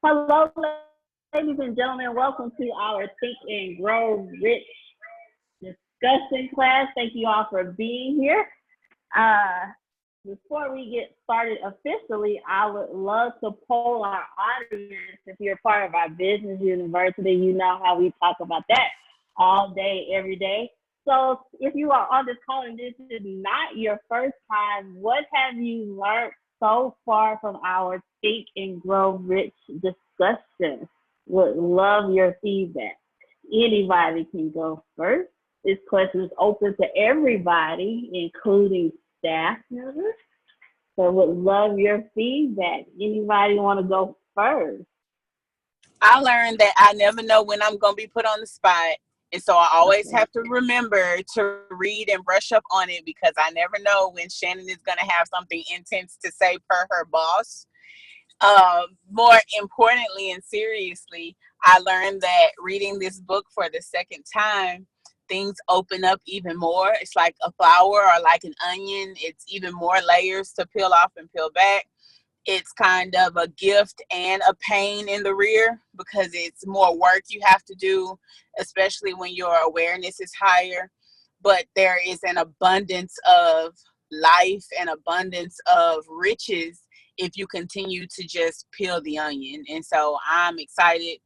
Hello, ladies and gentlemen. Welcome to our Think and Grow Rich discussion class. Thank you all for being here. Before we get started officially, I would love to poll our audience. If you're part of our business university, you know how we talk about that all day, every day. So if you are on this call and this is not your first time, what have you learned so far from our Think and Grow Rich discussion? Would love your feedback. Anybody can go first. This question is open to everybody, including staff members. So would love your feedback. Anybody want to go first? I learned that I never know when I'm going to be put on the spot. And so I always have to remember to read and brush up on it because I never know when Shannon is going to have something intense to say per her boss. More importantly and seriously, I learned that reading this book for the second time, things open up even more. It's like a flower or like an onion. It's even more layers to peel off and peel back. It's kind of a gift and a pain in the rear because it's more work you have to do, especially when your awareness is higher. But there is an abundance of life and abundance of riches if you continue to just peel the onion. And so I'm excited.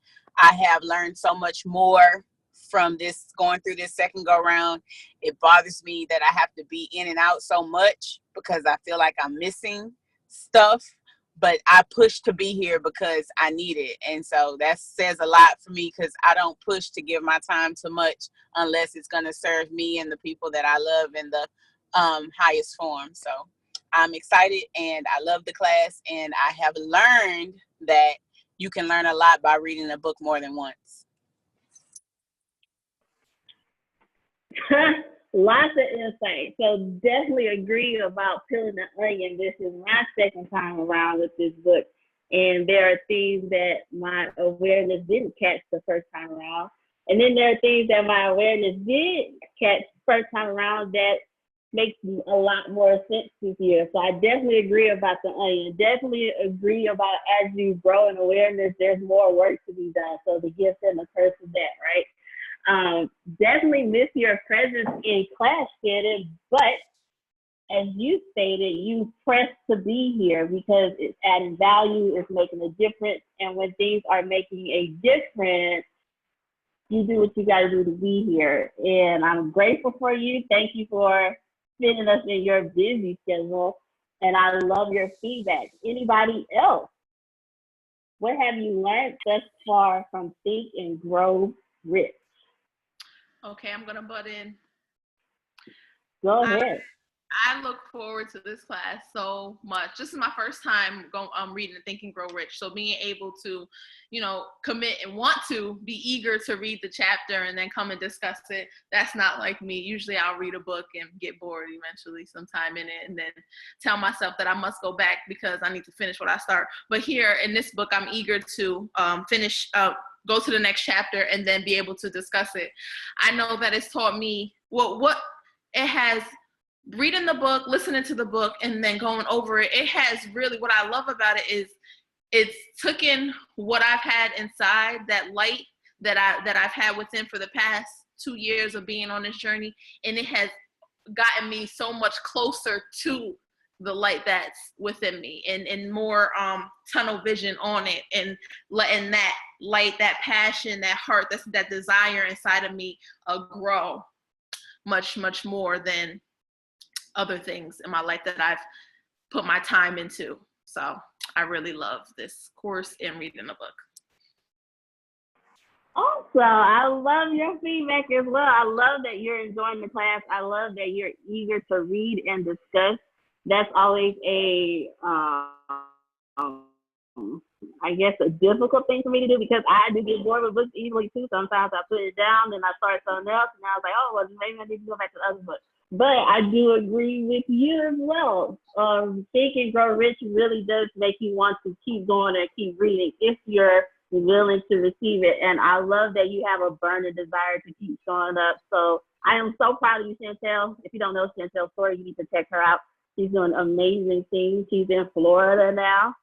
I have learned so much more from this, going through this second go round. It bothers me that I have to be in and out so much because I feel like I'm missing stuff, but I push to be here because I need it. And so that says a lot for me because I don't push to give my time too much unless it's going to serve me and the people that I love in the highest form. So I'm excited and I love the class, and I have learned that you can learn a lot by reading a book more than once. Lots of insight. So definitely agree about peeling the onion. This is my second time around with this book. And there are things that my awareness didn't catch the first time around. And then there are things that my awareness did catch first time around that makes a lot more sense this year. So I definitely agree about the onion. Definitely agree about as you grow in awareness, there's more work to be done. So the gift and the curse of that, right? Definitely miss your presence in class, Shannon, but as you stated, you press to be here because it's adding value, it's making a difference, and when things are making a difference, you do what you got to do to be here. And I'm grateful for you. Thank you for fitting us in your busy schedule, and I love your feedback. Anybody else? What have you learned thus far from Think and Grow Rich? Okay, I'm gonna butt in. Go ahead. I look forward to this class so much. This is my first time reading Think and Grow Rich. So being able to, commit and want to be eager to read the chapter and then come and discuss it, that's not like me. Usually I'll read a book and get bored eventually sometime in it and then tell myself that I must go back because I need to finish what I start. But here in this book, I'm eager to finish go to the next chapter and then be able to discuss it. I know that it's taught me what it has. Reading the book, listening to the book, and then going over it, it has really, what I love about it is it's taken what I've had inside, that light that I've had within for the past 2 years of being on this journey, and it has gotten me so much closer to the light that's within me and more tunnel vision on it, and letting that light, that passion, that heart, that desire inside of me grow much, much more than other things in my life that I've put my time into. So I really love this course and reading the book. Also, I love your feedback as well. I love that you're enjoying the class. I love that you're eager to read and discuss. That's always I guess a difficult thing for me to do because I do get bored with books easily too. Sometimes I put it down, then I start something else, and I was like, oh, well, maybe I need to go back to the other book. But I do agree with you as well. Think and Grow Rich really does make you want to keep going and keep reading if you're willing to receive it. And I love that you have a burning desire to keep showing up. So I am so proud of you, Chantel. If you don't know Chantel's story, you need to check her out. She's doing amazing things. She's in Florida now.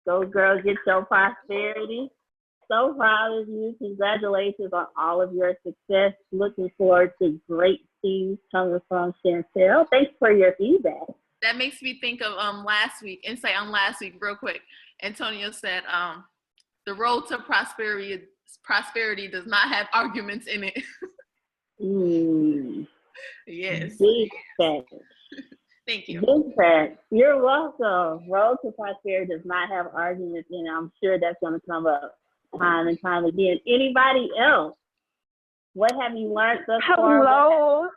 Go girl, get your prosperity. So proud of you. Congratulations on all of your success. Looking forward to great things coming from Chantel. Thanks for your feedback. That makes me think of last week, insight on last week, real quick. Antonio said the road to prosperity does not have arguments in it. Yes. Big facts. Thank you. Big facts. You're welcome. Road to prosperity does not have arguments in it. I'm sure that's going to come up time and time again. Anybody else? What have you learned thus far? Hello.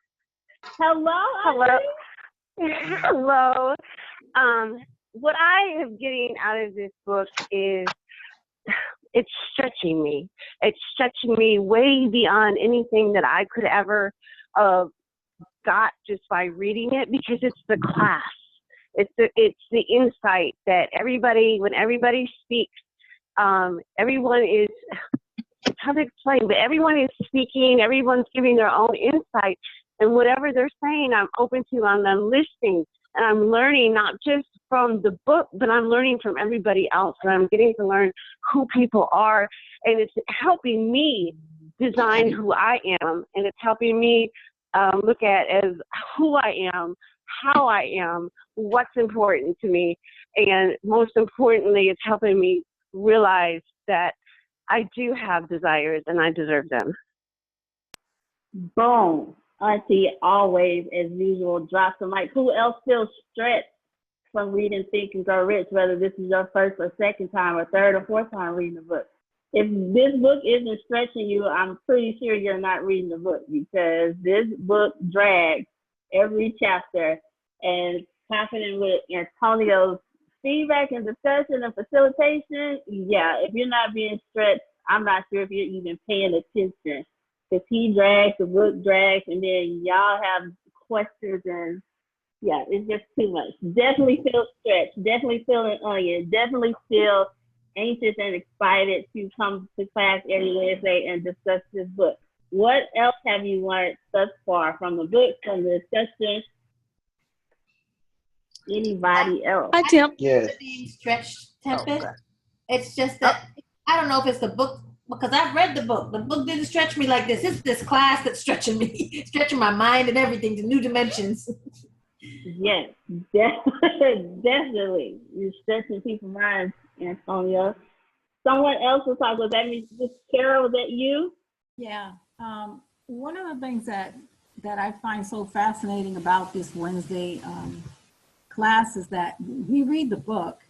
Hello. Hello. What I am getting out of this book is it's stretching me. It's stretching me way beyond anything that I could ever got just by reading it, because it's the class. It's the insight that when everybody speaks, everyone is, it's hard to explain, but everyone is speaking, everyone's giving their own insight, and whatever they're saying, I'm open to, and I'm listening, and I'm learning not just from the book, but I'm learning from everybody else, and I'm getting to learn who people are, and it's helping me design who I am, and it's helping me look at as who I am, how I am, what's important to me, and most importantly, it's helping me realize that I do have desires and I deserve them. Boom. Auntie always, as usual, drops the mic. Who else feels stretched from reading Think and Grow Rich, whether this is your first or second time or third or fourth time reading the book? If this book isn't stretching you, I'm pretty sure you're not reading the book, because this book drags every chapter. And confident with Antonio's feedback and discussion and facilitation, yeah, if you're not being stretched, I'm not sure if you're even paying attention, because he drags, the book drags, and then y'all have questions, and yeah, it's just too much. Definitely feel stretched, definitely feel an onion, definitely feel anxious and excited to come to class every Wednesday and discuss this book. What else have you learned thus far from the book, from the discussion? Anybody else? Hi, Tim. Yes. Being stretched, Tempest. Okay. It's just that I don't know if it's the book, because I've read the book. The book didn't stretch me like this. It's this class that's stretching me, stretching my mind and everything to new dimensions. Yes, definitely. You're stretching people's minds, Antonio. Someone else will talk about that. Miss Carol, was that you? Yeah. One of the things that I find so fascinating about this Wednesday class is that we read the book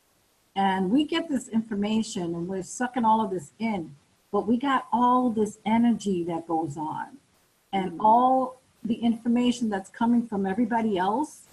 and we get this information and we're sucking all of this in, but we got all this energy that goes on, and all the information that's coming from everybody else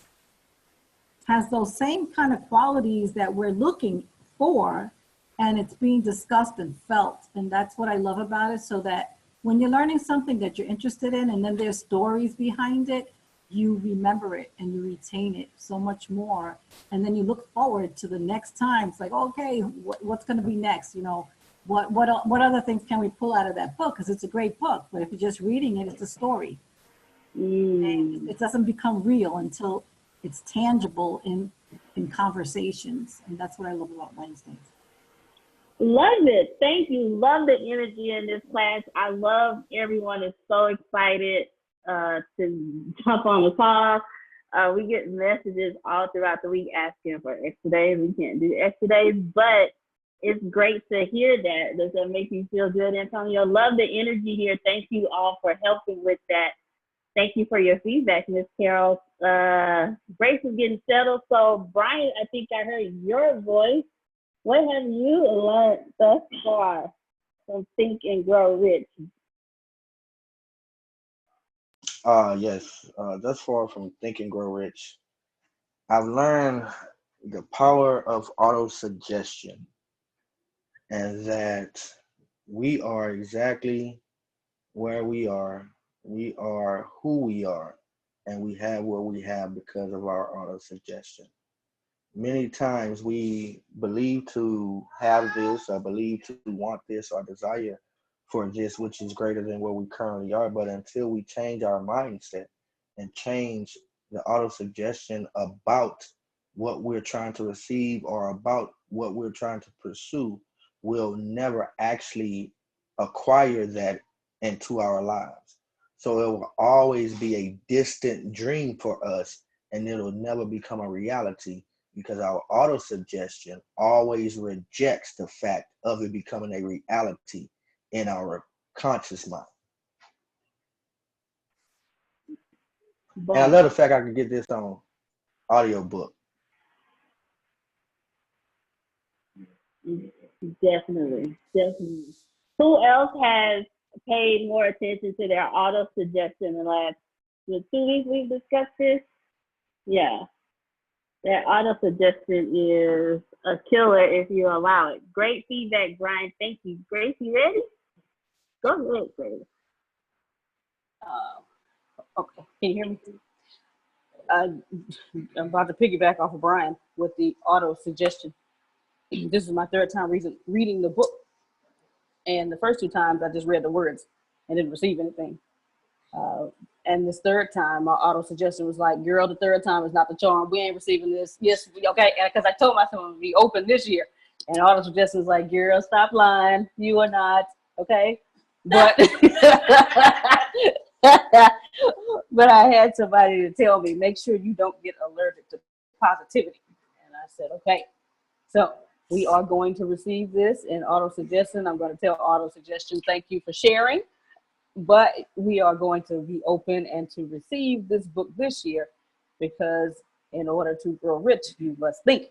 has those same kind of qualities that we're looking for, and it's being discussed and felt. And that's what I love about it, so that when you're learning something that you're interested in and then there's stories behind it, you remember it and you retain it so much more. And then you look forward to the next time. It's like, okay, what's going to be next? You know, what other things can we pull out of that book? Because it's a great book, but if you're just reading it, it's a story. And it doesn't become real until it's tangible in conversations. And that's what I love about Wednesdays. Love it. Thank you. Love the energy in this class. I love everyone is so excited to jump on the call. We get messages all throughout the week asking for extra days. We can't do extra days, but it's great to hear that. Does that make you feel good, Antonio? Love the energy here. Thank you all for helping with that. Thank you for your feedback, Miss Carol. Grace is getting settled. So Brian, I think I heard your voice. What have you learned thus far from Think and Grow Rich? Yes. Thus far from Think and Grow Rich, I've learned the power of auto-suggestion, and that we are exactly where we are. We are who we are, and we have what we have because of our auto-suggestion. Many times we believe to have this, or believe to want this, or desire for this, which is greater than where we currently are. But until we change our mindset and change the auto-suggestion about what we're trying to receive or about what we're trying to pursue, we'll never actually acquire that into our lives. So it will always be a distant dream for us, and it'll never become a reality because our auto suggestion always rejects the fact of it becoming a reality in our conscious mind. And I love the fact I can get this on audiobook. Definitely. Who else has paid more attention to their auto suggestion in the last 2 weeks we've discussed this? Yeah. That auto suggestion is a killer if you allow it. Great feedback, Brian. Thank you. Grace, you ready? Go ahead, Grace. Okay, can you hear me? I'm about to piggyback off of Brian with the auto suggestion. This is my third time reading the book. And the first 2 times I just read the words and didn't receive anything. And this third time, my auto suggestion was like, girl, the third time is not the charm. We ain't receiving this. Yes, okay. Because I told myself it would be open this year. And auto suggestion was like, girl, stop lying. You are not. Okay. But but I had somebody to tell me, make sure you don't get allergic to positivity. And I said, okay. So we are going to receive this in auto suggestion. I'm going to tell auto suggestion, thank you for sharing. But we are going to be open and to receive this book this year, because in order to grow rich, you must think,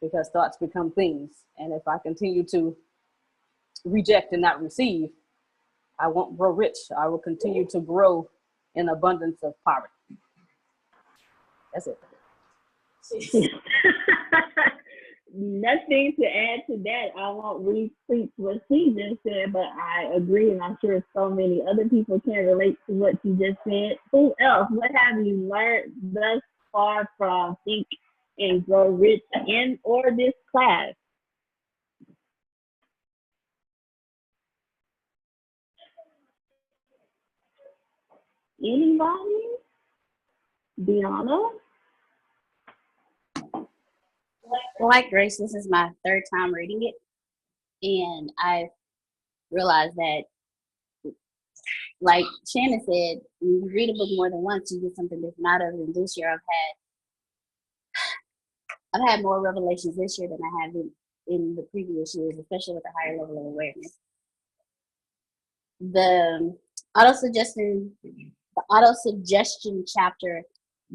because thoughts become things. And if I continue to reject and not receive, I won't grow rich. I will continue to grow in abundance of poverty. That's it. Nothing to add to that. I won't retweet what she just said, but I agree, and I'm sure so many other people can relate to what you just said. Who else? What have you learned thus far from Think and Grow Rich in or this class? Anybody? Deanna? Like Grace, this is my third time reading it, and I realized that, like Shannon said, when you read a book more than once, you get something different out of it. And this year, I've had more revelations this year than I have in the previous years, especially with a higher level of awareness. The auto suggestion chapter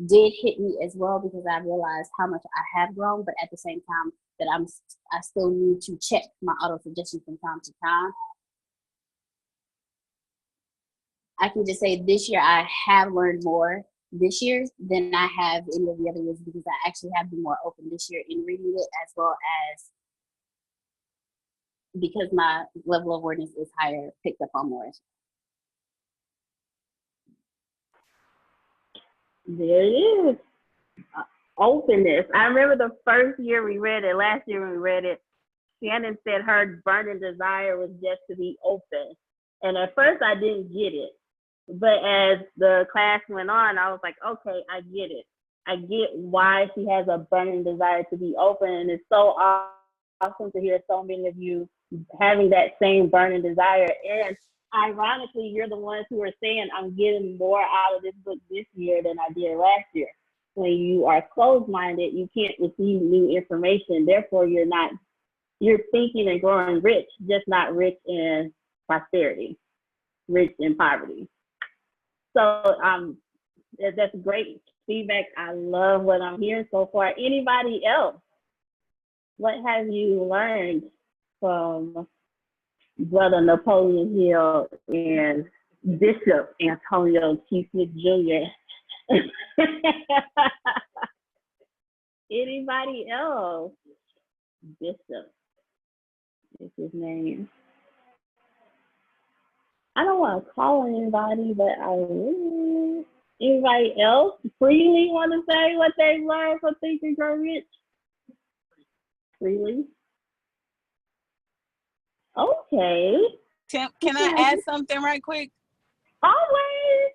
did hit me as well, because I realized how much I have grown, but at the same time that I still need to check my auto suggestion from time to time. I can just say this year I have learned more this year than I have any of the other years, because I actually have been more open this year in reading it, as well as because my level of awareness is higher, picked up on more. There it is. Openness. I remember the first year we read it, last year when we read it, Shannon said her burning desire was just to be open. And at first I didn't get it. But as the class went on, I was like, okay, I get it. I get why she has a burning desire to be open. And it's so awesome to hear so many of you having that same burning desire. And ironically, you're the ones who are saying, I'm getting more out of this book this year than I did last year. When you are closed-minded, you can't receive new information. Therefore, you're thinking and growing rich, just not rich in prosperity, rich in poverty. So that's great feedback. I love what I'm hearing so far. Anybody else? What have you learned from Brother Napoleon Hill and Bishop Antonio T. Smith Jr.? Anybody else? Bishop is his name. I don't want to call anybody, but I will. Anybody else freely want to say what they learned from Think and Grow Rich? Freely? Okay. Tim, can I add something right quick? Always.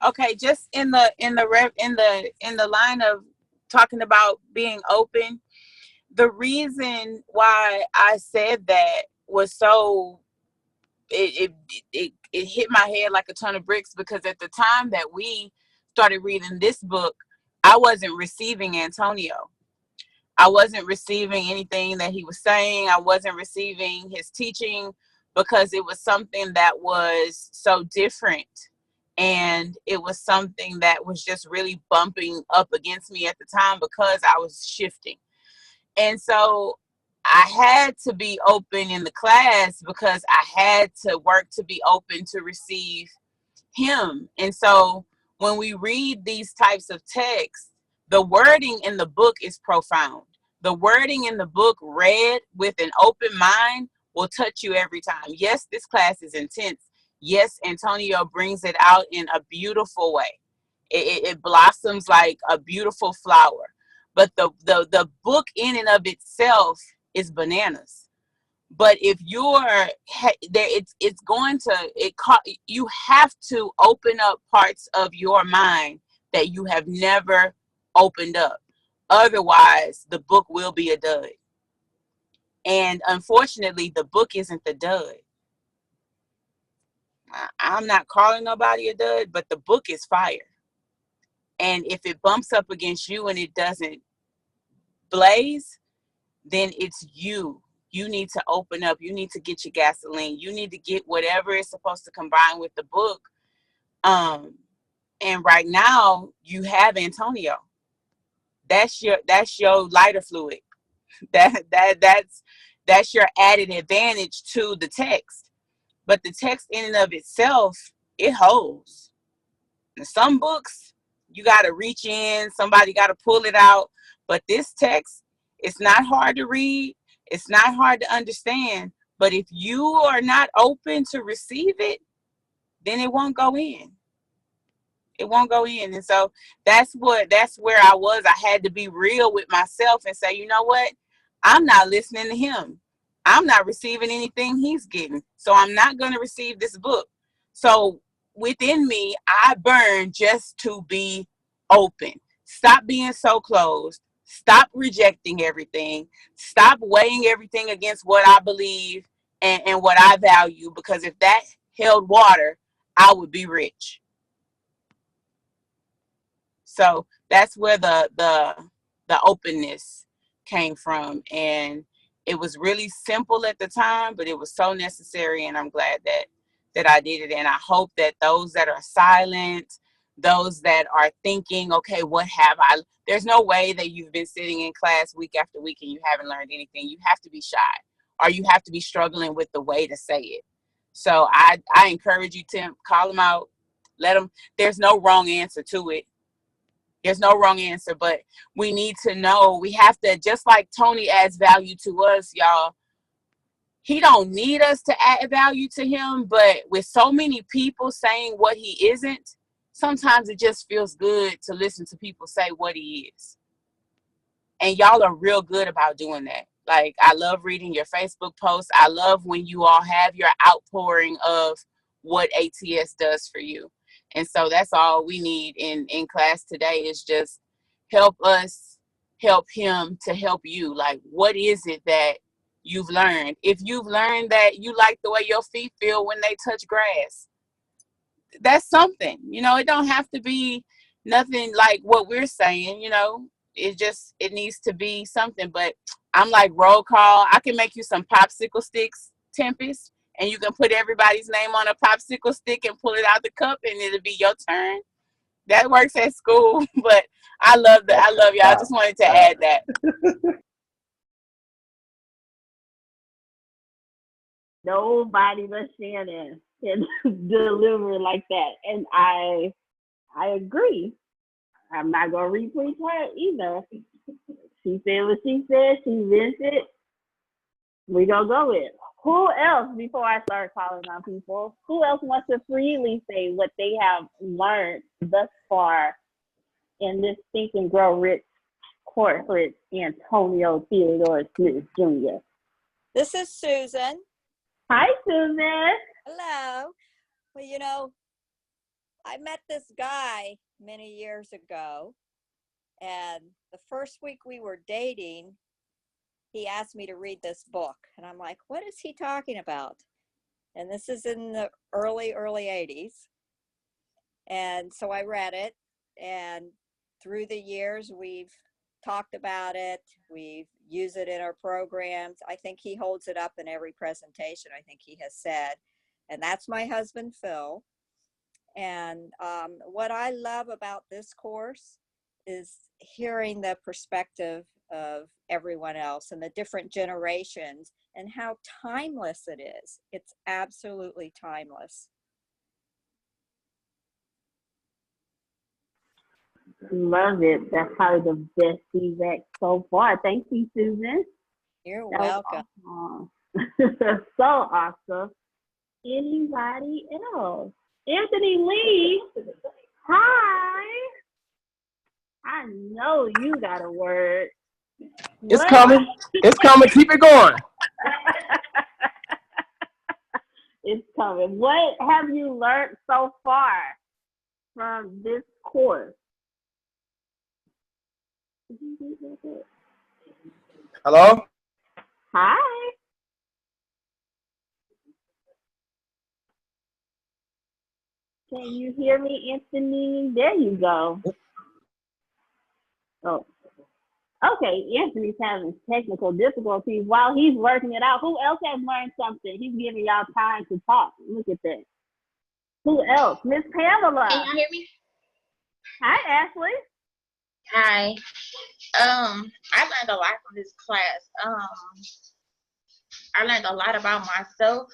Okay, just in the line of talking about being open, the reason why I said that was so it hit my head like a ton of bricks, because at the time that we started reading this book, I wasn't receiving Antonio. I wasn't receiving anything that he was saying. I wasn't receiving his teaching, because it was something that was so different. And it was something that was just really bumping up against me at the time, because I was shifting. And so I had to be open in the class, because I had to work to be open to receive him. And so when we read these types of texts, the wording in the book is profound. The wording in the book read with an open mind will touch you every time. Yes, this class is intense. Yes, Antonio brings it out in a beautiful way. It blossoms like a beautiful flower. But the book in and of itself is bananas. But if you're there, it's going to you have to open up parts of your mind that you have never opened up. Otherwise, the book will be a dud. And unfortunately, the book isn't the dud. I'm not calling nobody a dud, but the book is fire. And if it bumps up against you and it doesn't blaze, then it's you. You need to open up. You need to get your gasoline. You need to get whatever is supposed to combine with the book. And right now you have Antonio. That's your lighter fluid. That's your added advantage to the text. But the text in and of itself, it holds. In some books, you got to reach in, somebody got to pull it out. But this text, it's not hard to read. It's not hard to understand. But if you are not open to receive it, then it won't go in. It won't go in. And so that's where I was. I had to be real with myself and say, you know what? I'm not listening to him. I'm not receiving anything he's getting. So I'm not going to receive this book. So within me, I burn just to be open. Stop being so closed. Stop rejecting everything. Stop weighing everything against what I believe and what I value. Because if that held water, I would be rich. So that's where the openness came from. And it was really simple at the time, but it was so necessary. And I'm glad that I did it. And I hope that those that are silent, those that are thinking, okay, what have I? There's no way that you've been sitting in class week after week and you haven't learned anything. You have to be shy, or you have to be struggling with the way to say it. So I encourage you, Tim, call them out. Let them. There's no wrong answer to it. There's no wrong answer, but we need to know. We have to, just like Tony adds value to us, y'all. He don't need us to add value to him, but with so many people saying what he isn't, sometimes it just feels good to listen to people say what he is. And y'all are real good about doing that. Like, I love reading your Facebook posts. I love when you all have your outpouring of what ATS does for you. And so that's all we need in class today, is just help us help him to help you. Like, what is it that you've learned? If you've learned that you like the way your feet feel when they touch grass, that's something. You know, it don't have to be nothing like what we're saying, you know. It needs to be something. But I'm like, roll call. I can make you some popsicle sticks, Tempest, and you can put everybody's name on a popsicle stick and pull it out the cup, and it'll be your turn. That works at school. But I love y'all. I just wanted to add that. Nobody but Shannon can deliver like that. And I agree. I'm not gonna retweet her either. She said what she said. She meant it. We gonna go with. Who else, before I start calling on people, who else wants to freely say what they have learned thus far in this Think and Grow Rich course with Antonio Theodore Smith Jr.? This is Susan. Hi, Susan. Hello. Well, you know, I met this guy many years ago, And the first week we were dating, he asked me to read this book. And I'm like, what is he talking about? And this is in the early 80s. And so I read it. And through the years, we've talked about it. We've used it in our programs. I think he holds it up in every presentation, I think he has said. And that's my husband, Phil. And what I love about this course is hearing the perspective of everyone else and the different generations and how timeless it is. It's absolutely timeless. Love it. That's probably the best feedback so far. Thank you, Susan. You're welcome. Awesome. So awesome. Anybody else? Anthony Lee. Hi. I know you got a word. It's coming. It's coming. Keep it going. It's coming. What have you learned so far from this course? Hello? Hi. Can you hear me, Anthony? There you go. Oh. Okay, Anthony's having technical difficulties while he's working it out. Who else has learned something? He's giving y'all time to talk. Look at that. Who else? Miss Pamela. Can y'all hear me? Hi, Ashley. Hi. I learned a lot from this class. I learned a lot about myself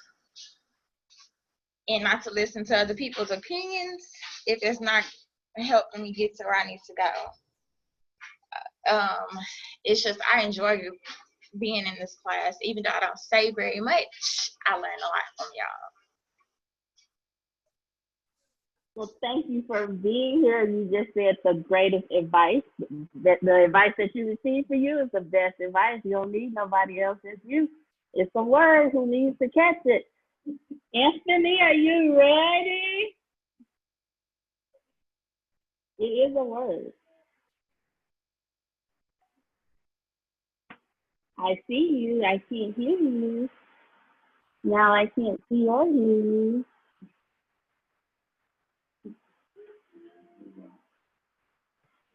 and not to listen to other people's opinions if it's not helping me get to where I need to go. It's just I enjoy being in this class. Even though I don't say very much, I learn a lot from y'all. Well, thank you for being here. You just said the greatest advice. That the advice that you received for you is the best advice. You don't need nobody else. It's you. It's the word who needs to catch it. Anthony, are you ready? It is a word. I see you. I can't hear you. Now I can't see or hear you.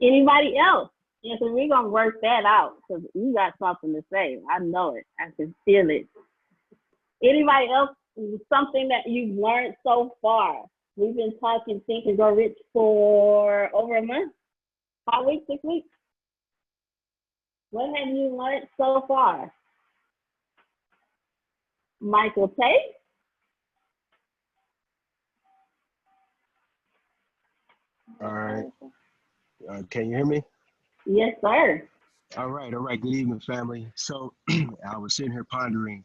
Anybody else? Yeah, so we're going to work that out because you got something to say. I know it. I can feel it. Anybody else? Something that you've learned so far? We've been talking Think and Grow Rich for over a month. 5 weeks, 6 weeks? What have you learned so far? Michael Tate? All right. Can you hear me? Yes, sir. All right. Good evening, family. So I was sitting here pondering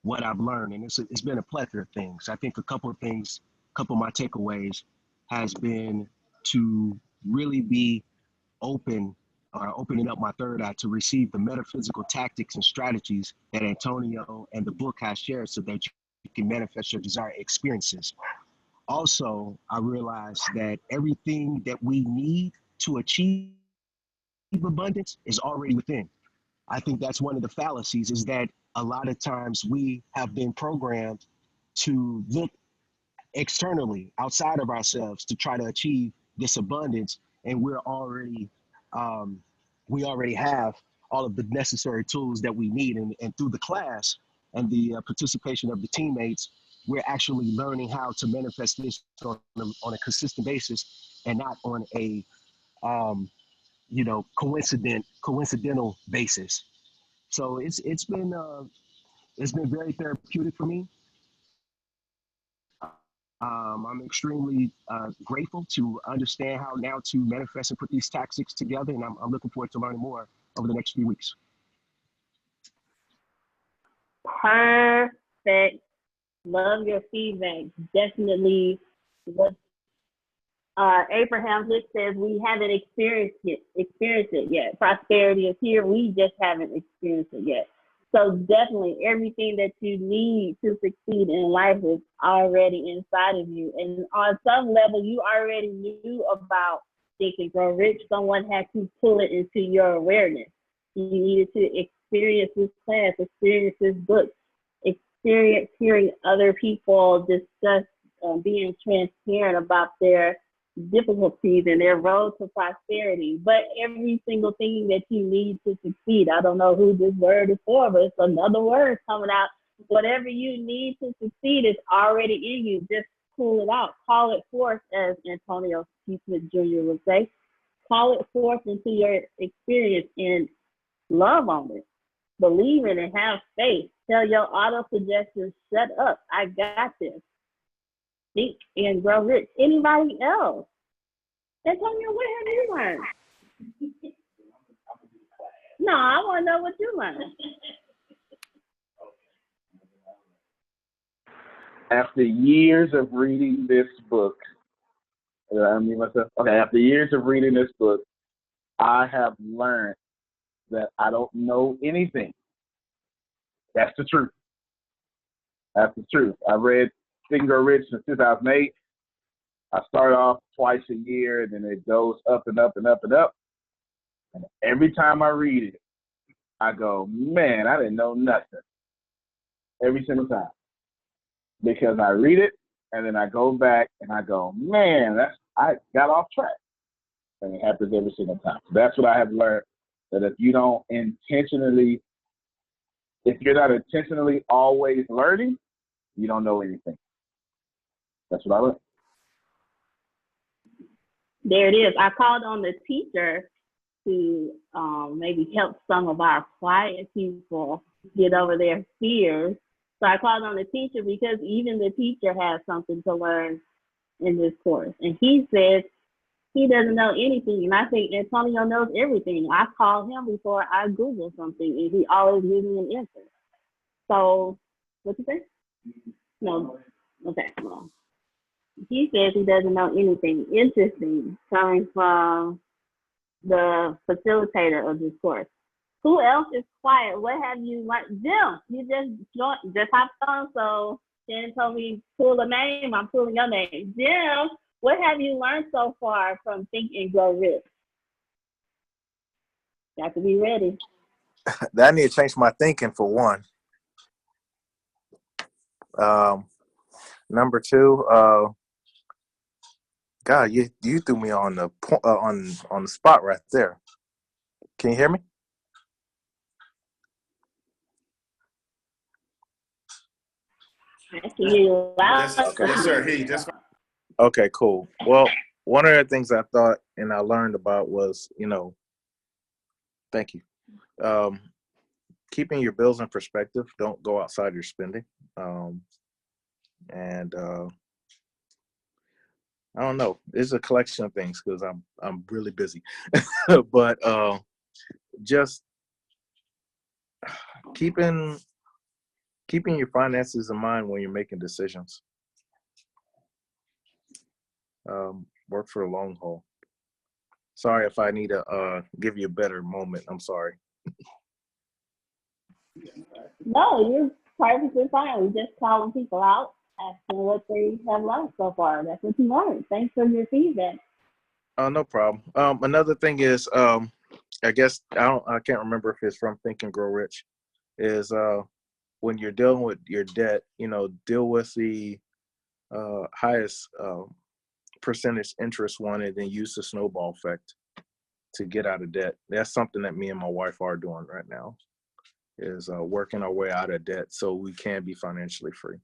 what I've learned, and it's been a plethora of things. I think a couple of my takeaways has been to really be opening up my third eye to receive the metaphysical tactics and strategies that Antonio and the book has shared so that you can manifest your desired experiences. Also, I realized that everything that we need to achieve abundance is already within. I think that's one of the fallacies, is that a lot of times we have been programmed to look externally outside of ourselves to try to achieve this abundance, and we already have all of the necessary tools that we need, and through the class and the participation of the teammates, we're actually learning how to manifest this on a consistent basis and not on a coincidental basis. So it's been very therapeutic for me. I'm extremely grateful to understand how now to manifest and put these tactics together, and I'm looking forward to learning more over the next few weeks. Perfect. Love your feedback. Definitely what Abraham Hicks says, we haven't experienced it yet. Prosperity is here. We just haven't experienced it yet. So definitely everything that you need to succeed in life is already inside of you. And on some level, you already knew about Think and Grow Rich, someone had to pull it into your awareness. You needed to experience this class, experience this book, experience hearing other people discuss being transparent about their difficulties and their road to prosperity. But every single thing that you need to succeed, I don't know who this word is for, but it's another word coming out. Whatever you need to succeed is already in you. Just pull it out. Call it forth, as Antonio T. Smith Jr. would say. Call it forth into your experience and love on it. Believe in it, have faith. Tell your auto suggestions, shut up. I got this. Think and Grow Rich. Anybody else? Antonio, what have you learned? No, I want to know what you learned. After years of reading this book, after years of reading this book, I have learned that I don't know anything. That's the truth. That's the truth. I read Think and Grow Rich in 2008. I start off twice a year, and then it goes up and up and up and up. And every time I read it, I go, man, I didn't know nothing. Every single time. Because I read it, and then I go back, and I go, man, I got off track. And it happens every single time. So that's what I have learned, that if you're not intentionally always learning, you don't know anything. That's what I learned. There it is. I called on the teacher to maybe help some of our quiet people get over their fears. So I called on the teacher because even the teacher has something to learn in this course. And he says he doesn't know anything. And I think Antonio knows everything. I call him before I Google something, and he always gives me an answer. So, what you say? No. Okay. Well, he says he doesn't know anything. Interesting, coming from the facilitator of this course. Who else is quiet? What have you learned? Jim, you just hopped on, so Jen told me pull a name. I'm pulling your name. Jim, what have you learned so far from Think and Grow Rich? Got to be ready. That I need to change my thinking for one. Number two, God, you threw me on the on the spot right there. Can you hear me? I can hear you loud. Yes, sir. Okay, cool. Well, one of the things I thought and I learned about was, thank you. Keeping your bills in perspective. Don't go outside your spending. And I don't know. It's a collection of things because I'm really busy. But just keeping your finances in mind when you're making decisions. Work for the long haul. Sorry if I need to give you a better moment. I'm sorry. No, you're perfectly fine. We're just calling people out, asking what they have learned so far. That's what you learned. Thanks for your feedback. Oh, no problem. Another thing is, I guess I can't remember if it's from Think and Grow Rich, is when you're dealing with your debt, deal with the highest percentage interest one, and then use the snowball effect to get out of debt. That's something that me and my wife are doing right now, is working our way out of debt so we can be financially free.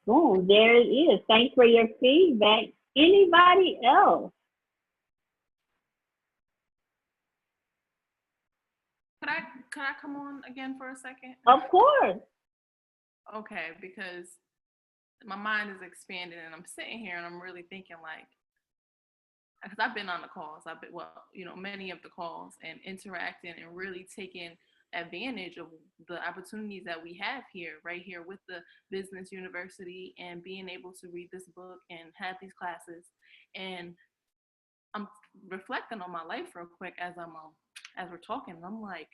Boom, there it is. Thanks for your feedback. Anybody else? Could I come on again for a second? Of course. Okay, because my mind is expanding and I'm sitting here and I'm really thinking because I've been on the calls, many of the calls, and interacting and really taking advantage of the opportunities that we have here, right here with the business university, and being able to read this book and have these classes. And I'm reflecting on my life real quick as we're talking, and I'm like,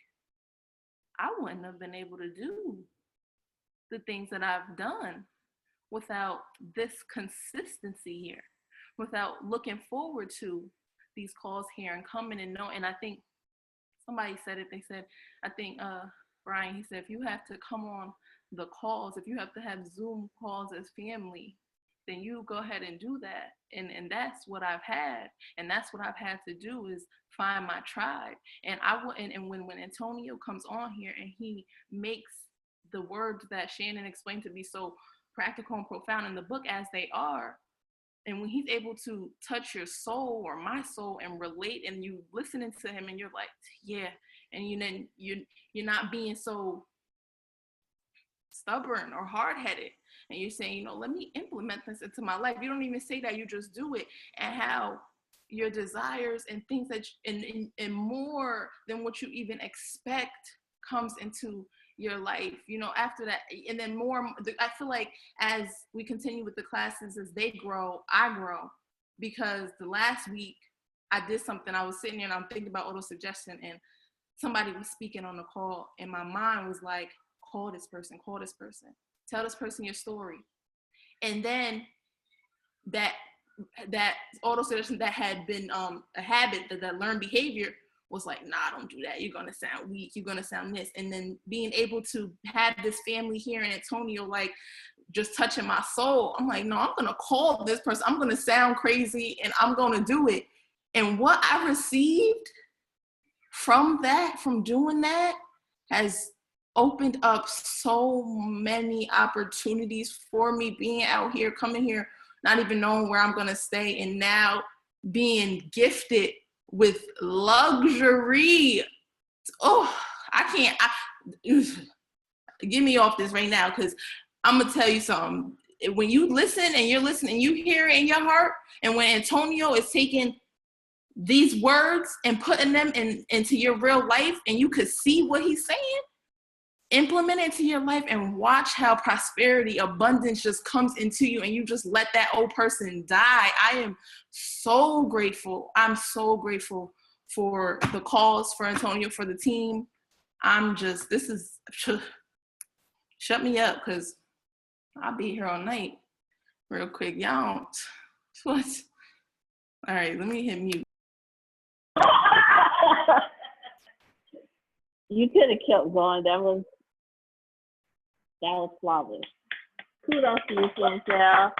I wouldn't have been able to do the things that I've done without this consistency here, without looking forward to these calls here and coming and knowing. And I think somebody said it, they said, I think Brian, he said, if you have to come on the calls, if you have to have Zoom calls as family, then you go ahead and do that. And that's what I've had. And that's what I've had to do, is find my tribe. And when Antonio comes on here and he makes the words that Shannon explained to be so practical and profound in the book as they are, and when he's able to touch your soul or my soul and relate, and you listening to him and you're like, yeah, and you're not being so stubborn or hard-headed, and you're saying, let me implement this into my life. You don't even say that, you just do it. And how your desires and things that and more than what you even expect comes into your life, after that. And then more, I feel like as we continue with the classes, as they grow, I grow. Because the last week I did something, I was sitting there and I'm thinking about auto-suggestion, and somebody was speaking on the call, and my mind was like, call this person, tell this person your story. And then that auto-suggestion that had been a habit, that learned behavior, was like, nah, don't do that. You're going to sound weak. You're going to sound this. And then being able to have this family here in Antonio, like, just touching my soul, I'm like, no, I'm going to call this person. I'm going to sound crazy and I'm going to do it. And what I received from doing that, has opened up so many opportunities for me, being out here, coming here, not even knowing where I'm going to stay, and now being gifted with luxury. Oh, get me off this right now, because I'm going to tell you something. When you listen and you're listening, you hear it in your heart, and when Antonio is taking these words and putting them into your real life, and you could see what he's saying, implement it into your life and watch how prosperity, abundance just comes into you, and you just let that old person die. I am so grateful. I'm so grateful for the calls, for Antonio, for the team. Shut me up, because I'll be here all night real quick. Y'all, what? All right, let me hit mute. You could have kept going. That was flawless. Kudos to you, Chantel.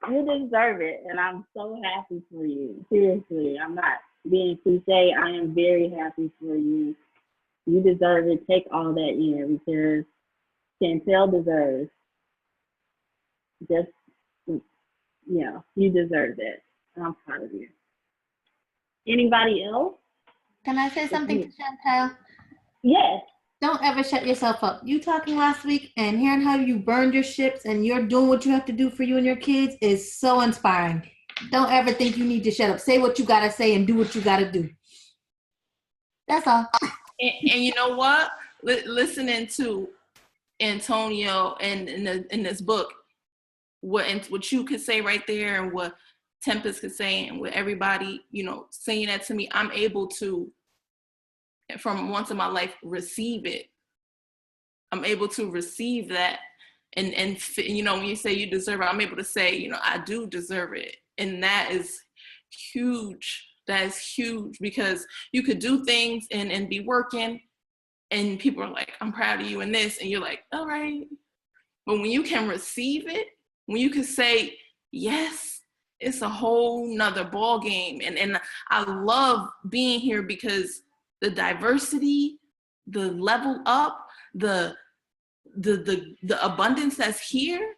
You deserve it, and I'm so happy for you. Seriously, I'm not being cliche. I am very happy for you. You deserve it. Take all that in, because Chantel deserves. You deserve it. I'm proud of you. Anybody else? Can I say something to Chantel? Yes. Don't ever shut yourself up. You talking last week and hearing how you burned your ships and you're doing what you have to do for you and your kids is so inspiring. Don't ever think you need to shut up. Say what you got to say and do what you got to do. That's all. And you know what? Listening to Antonio and in this book, what you could say right there, and what Tempest could say, and what everybody, saying that to me, I'm able to, from once in my life, receive it. I'm able to receive that. And when you say you deserve it, I'm able to say, I do deserve it. And that is huge. That is huge, because you could do things and be working, and people are like, I'm proud of you in this. And you're like, all right. But when you can receive it, when you can say, yes, it's a whole nother ball game. And I love being here, because the diversity, the level up, the abundance that's here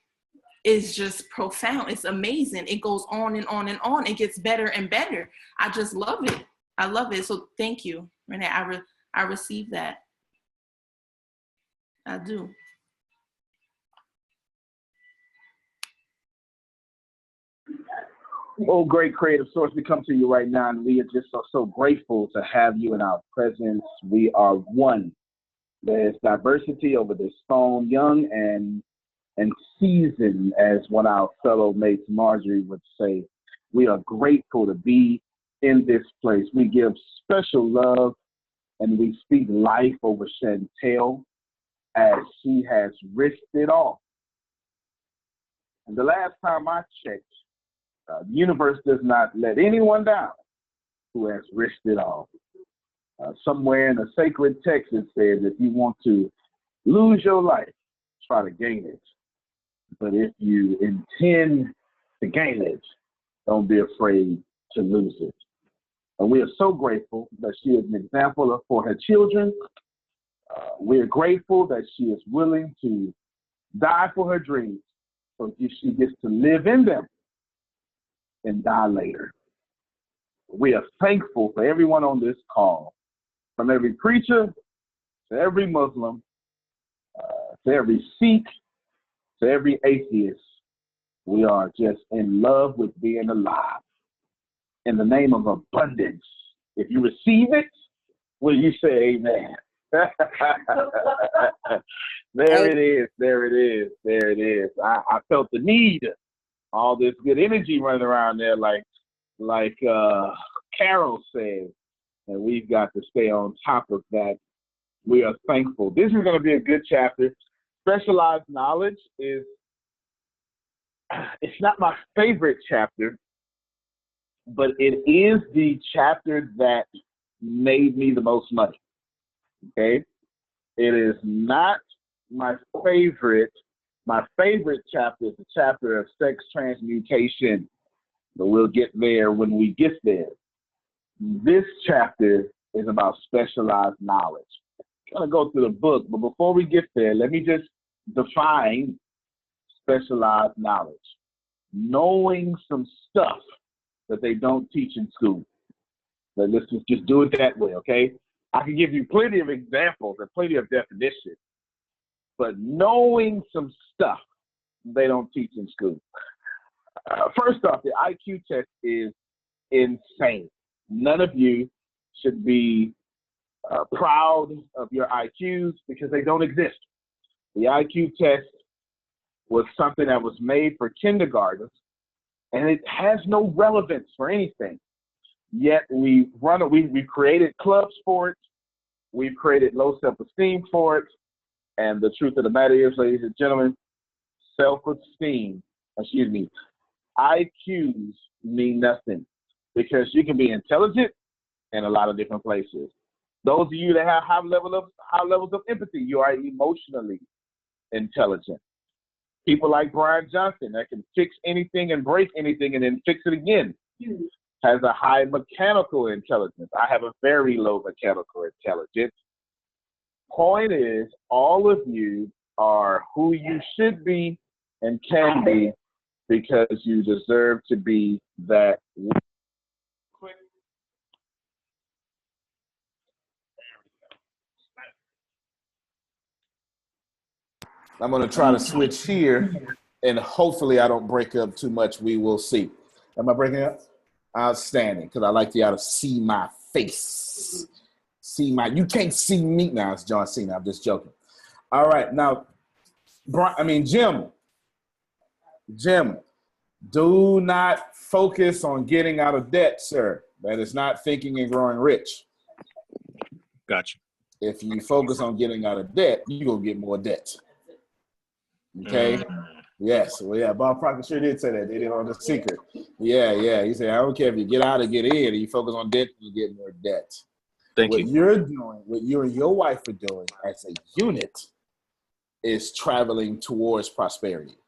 is just profound. It's amazing. It goes on and on and on. It gets better and better. I just love it. I love it. So thank you, Renee. I receive that. I do. Oh, great creative source. We come to you right now, and we are just so grateful to have you in our presence. We are one. There's diversity over this phone, young and seasoned, as one of our fellow mates, Marjorie, would say. We are grateful to be in this place. We give special love and we speak life over Chantel, as she has risked it all And the last time I checked, the universe does not let anyone down who has risked it all. Somewhere in a sacred text it says, if you want to lose your life, try to gain it. But if you intend to gain it, don't be afraid to lose it. And we are so grateful that she is an example for her children. We are grateful that she is willing to die for her dreams so she gets to live in them and die later. We are thankful for everyone on this call, from every preacher to every Muslim, to every Sikh, to every atheist. We are just in love with being alive. In the name of abundance, if you receive it, will you say amen? There it is, there it is, there it is. I felt the need, all this good energy running around there like Carol said, and we've got to stay on top of that. We are thankful. This is going to be a good chapter. Specialized knowledge it's not my favorite chapter, but it is the chapter that made me the most money. Okay? It is not my favorite. My favorite chapter is the chapter of sex transmutation, but we'll get there when we get there. This chapter is about specialized knowledge. I'm going to go through the book, but before we get there, let me just define specialized knowledge. Knowing some stuff that they don't teach in school. But let's just do it that way, okay? I can give you plenty of examples and plenty of definitions, but knowing some stuff they don't teach in school. First off, the IQ test is insane. None of you should be proud of your IQs because they don't exist. The IQ test was something that was made for kindergartners, and it has no relevance for anything. Yet we created clubs for it. We've created low self-esteem for it. And the truth of the matter is, ladies and gentlemen, IQs mean nothing because you can be intelligent in a lot of different places. Those of you that have high levels of empathy, you are emotionally intelligent. People like Brian Johnson that can fix anything and break anything and then fix it again has a high mechanical intelligence. I have a very low mechanical intelligence. Point is, all of you are who you should be and can be because you deserve to be that. I'm going to try to switch here, and hopefully I don't break up too much. We will see. Am I breaking up? Outstanding, because I like y'all to see my face. You can't see me. Now it's John Cena. I'm just joking. All right. Now, Jim, do not focus on getting out of debt, sir. That is not thinking and growing rich. Gotcha. If you focus on getting out of debt, you're going to get more debt. Okay? Yes. Well, yeah, Bob Proctor sure did say that. They did on The Secret. Yeah. He said, I don't care if you get out or get in. You focus on debt, you get more debt. What you're doing, what you and your wife are doing as a unit is traveling towards prosperity.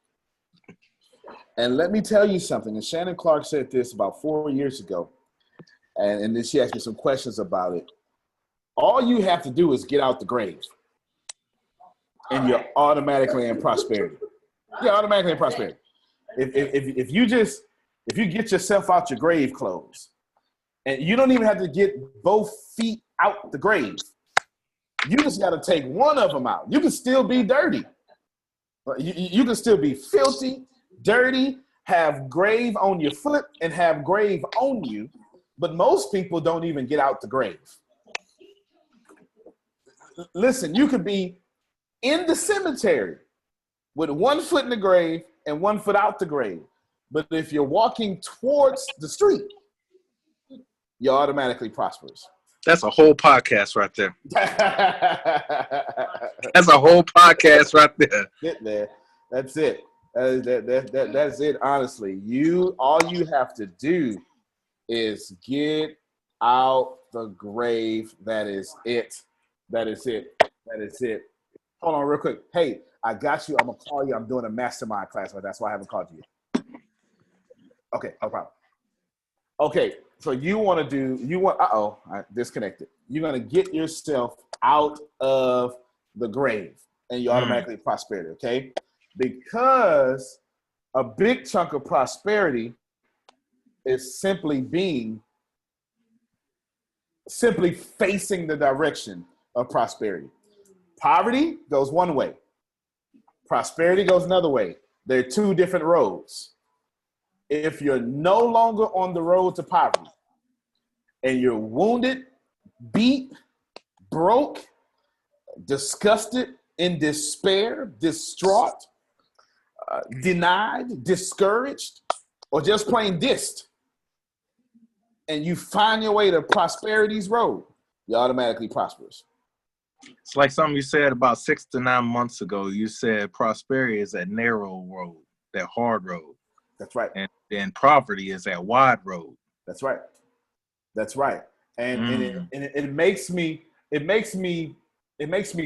And let me tell you something. And Shannon Clark said this about 4 years ago. And then she asked me some questions about it. All you have to do is get out the grave. And you're automatically in prosperity. You're automatically in prosperity. If you get yourself out your grave clothes, and you don't even have to get both feet out the grave. You just got to take one of them out. You can still be dirty. You can still be filthy, dirty, have grave on your foot, and have grave on you. But most people don't even get out the grave. Listen, you could be in the cemetery with 1 foot in the grave and 1 foot out the grave. But if you're walking towards the street, you're automatically prosperous. That's a whole podcast right there. That's a whole podcast right there. Get there. That's it. That's it. Honestly, all you have to do is get out the grave. That is it. That is it. That is it. Hold on, real quick. Hey, I got you. I'm gonna call you. I'm doing a mastermind class, but that's why I haven't called you yet. Okay, no problem. Okay, so I disconnected. You're gonna get yourself out of the grave, and you automatically prosperity. Okay, because a big chunk of prosperity is simply facing the direction of prosperity. Poverty goes one way. Prosperity goes another way. They're two different roads. If you're no longer on the road to poverty and you're wounded, beat, broke, disgusted, in despair, distraught, denied, discouraged, or just plain dissed, and you find your way to prosperity's road, you're automatically prosperous. It's like something you said about 6 to 9 months ago. You said prosperity is that narrow road, that hard road. That's right. And then poverty is that wide road. That's right. That's right. And it makes me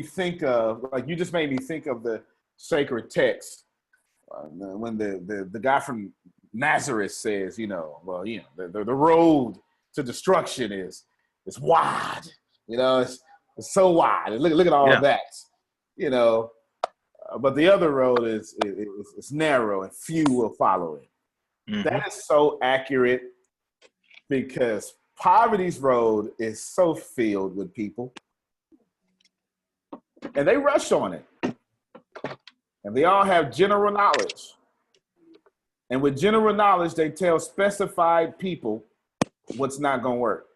think of, like, you just made me think of the sacred text when the guy from Nazareth says, the road to destruction is wide. It's so wide. And look at all of that. But the other road is narrow and few will follow it. Mm-hmm. That is so accurate, because poverty's road is so filled with people, and they rush on it, and they all have general knowledge. And with general knowledge, they tell specified people what's not going to work.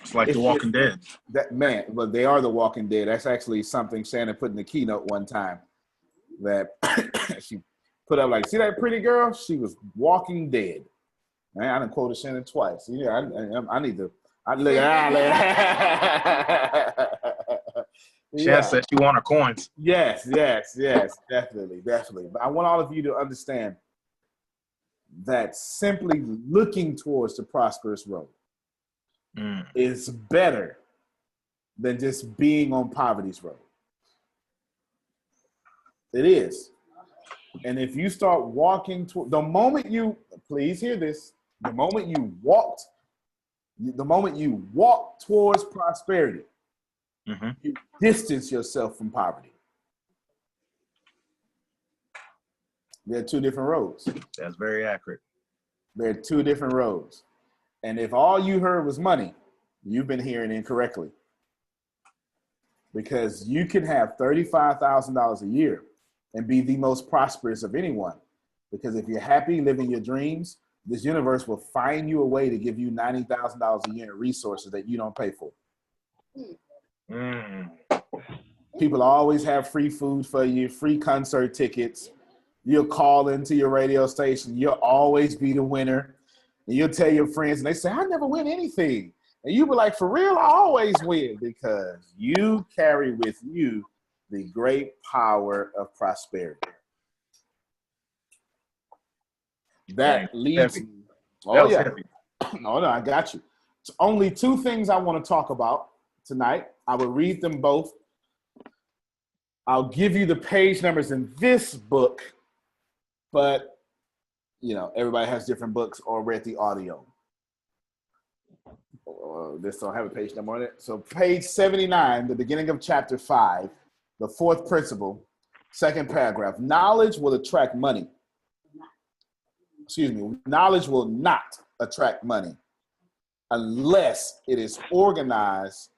It's like The Walking Dead. But they are The Walking Dead. That's actually something Shannon put in the keynote one time, that she put up, like, see that pretty girl? She was walking dead. Man, I done quoted Shannon twice. Yeah, I need to. Shannon said she want her coins. Yes, definitely. But I want all of you to understand that simply looking towards the prosperous road is better than just being on poverty's road. It is. And if you start walking toward, please hear this, the moment you walk towards prosperity, you distance yourself from poverty. There are two different roads. That's very accurate. There are two different roads. And if all you heard was money, you've been hearing incorrectly. Because you can have $35,000 a year and be the most prosperous of anyone. Because if you're happy living your dreams, this universe will find you a way to give you $90,000 a year in resources that you don't pay for. People always have free food for you, free concert tickets. You'll call into your radio station. You'll always be the winner. And you'll tell your friends, and they say, I never win anything. And you be like, for real, I always win, because you carry with you the great power of prosperity. That leads me. Oh, yeah. No, I got you. It's only two things I want to talk about tonight. I will read them both. I'll give you the page numbers in this book, but everybody has different books or read the audio. This don't have a page number on it. So page 79, the beginning of chapter 5, the fourth principle, second paragraph. Knowledge will attract money. Knowledge will not attract money unless it is organized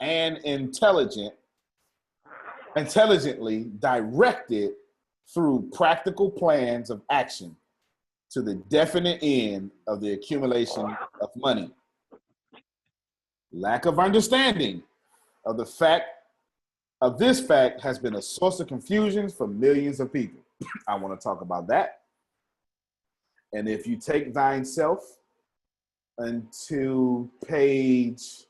and intelligently directed through practical plans of action to the definite end of the accumulation of money. Lack of understanding of this fact has been a source of confusion for millions of people. I want to talk about that. And if you take thine self into page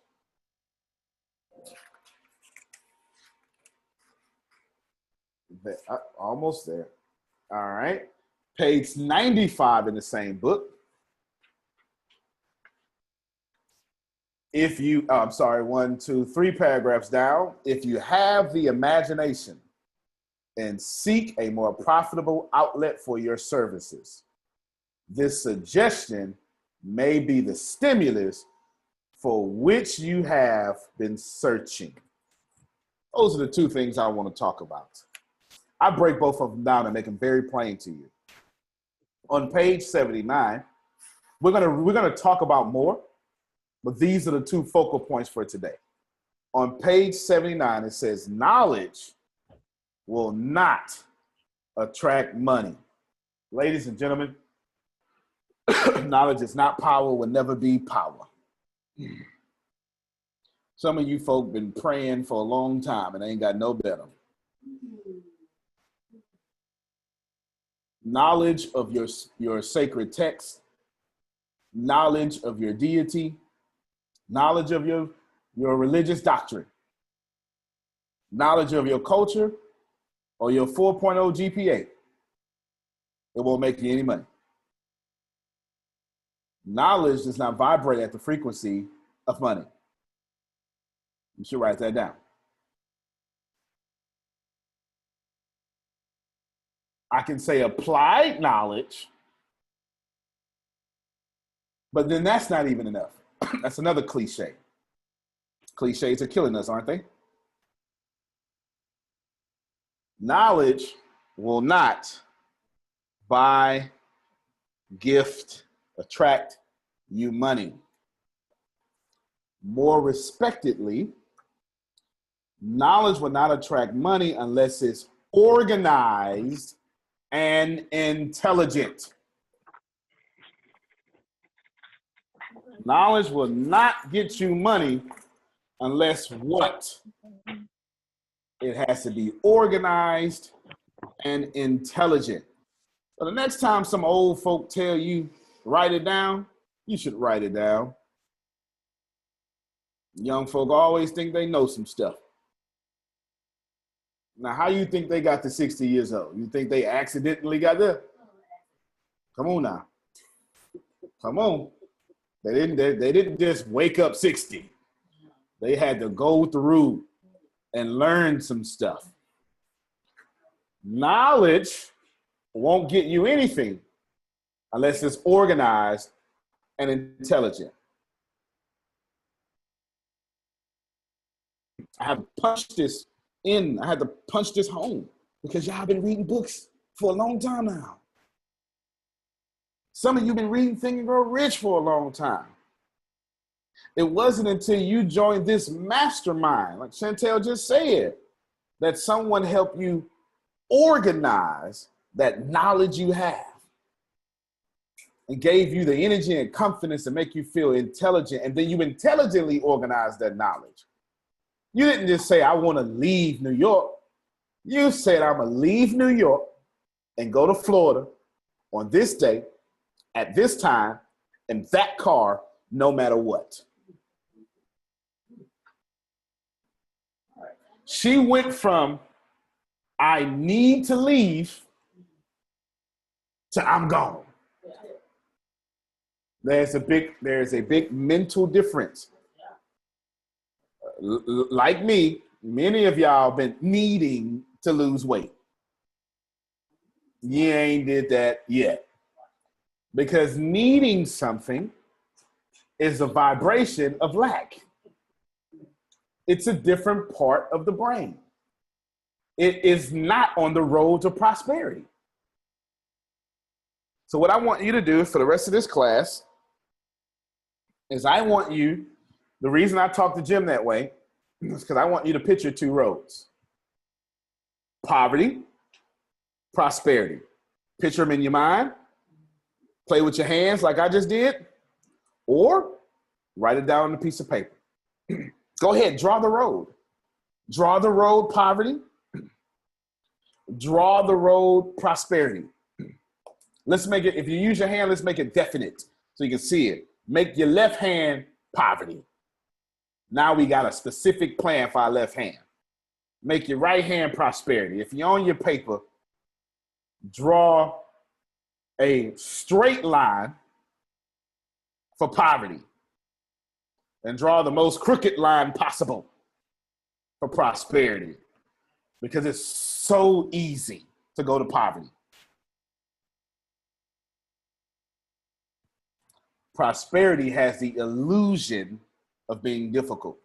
Almost there. All right. Page 95 in the same book. If you, I'm sorry, 1, 2, 3 paragraphs down. If you have the imagination and seek a more profitable outlet for your services, this suggestion may be the stimulus for which you have been searching. Those are the 2 things I want to talk about. I break both of them down and make them very plain to you. On page 79, we're gonna talk about more, but these are the 2 focal points for today. On page 79, it says, knowledge will not attract money. Ladies and gentlemen, knowledge is not power, will never be power. Some of you folk been praying for a long time and ain't got no better. Knowledge of your sacred text, knowledge of your deity, knowledge of your religious doctrine, knowledge of your culture, or your 4.0 GPA. It won't make you any money. Knowledge does not vibrate at the frequency of money. You should write that down. I can say applied knowledge, but then that's not even enough. That's another cliche. Cliches are killing us, aren't they? Knowledge will not buy, gift, attract you money. More respectedly, knowledge will not attract money unless it's organized and intelligent. Knowledge will not get you money unless what? It has to be organized and intelligent. So the next time some old folk tell you, write it down, you should write it down. Young folk always think they know some stuff. Now, how you think they got to 60 years old? You think they accidentally got there? Come on now. Come on. They didn't just wake up 60. They had to go through and learn some stuff. Knowledge won't get you anything unless it's organized and intelligent. I have punched this in. I had to punch this home because y'all been reading books for a long time now. Some of you been reading Think and Grow Rich for a long time. It wasn't until you joined this mastermind, like Chantel just said, that someone helped you organize that knowledge you have and gave you the energy and confidence to make you feel intelligent. And then you intelligently organized that knowledge. You didn't just say, I want to leave New York. You said, I'm going to leave New York and go to Florida on this day, at this time, in that car, no matter what. She went from, I need to leave, to I'm gone. There's a big mental difference. Like me, many of y'all been needing to lose weight. You ain't did that yet. Because needing something is a vibration of lack. It's a different part of the brain. It is not on the road to prosperity. So what I want you to do for the rest of this class is I want you, the reason I talk to Jim that way is because I want you to picture 2 roads. Poverty, prosperity. Picture them in your mind. Play with your hands like I just did. Or write it down on a piece of paper. Go ahead, draw the road. Draw the road, poverty. Draw the road, prosperity. Let's make it, if you use your hand, let's make it definite so you can see it. Make your left hand poverty. Now we got a specific plan for our left hand. Make your right hand prosperity. If you're on your paper, draw a straight line for poverty and draw the most crooked line possible for prosperity, because it's so easy to go to poverty. Prosperity has the illusion of being difficult.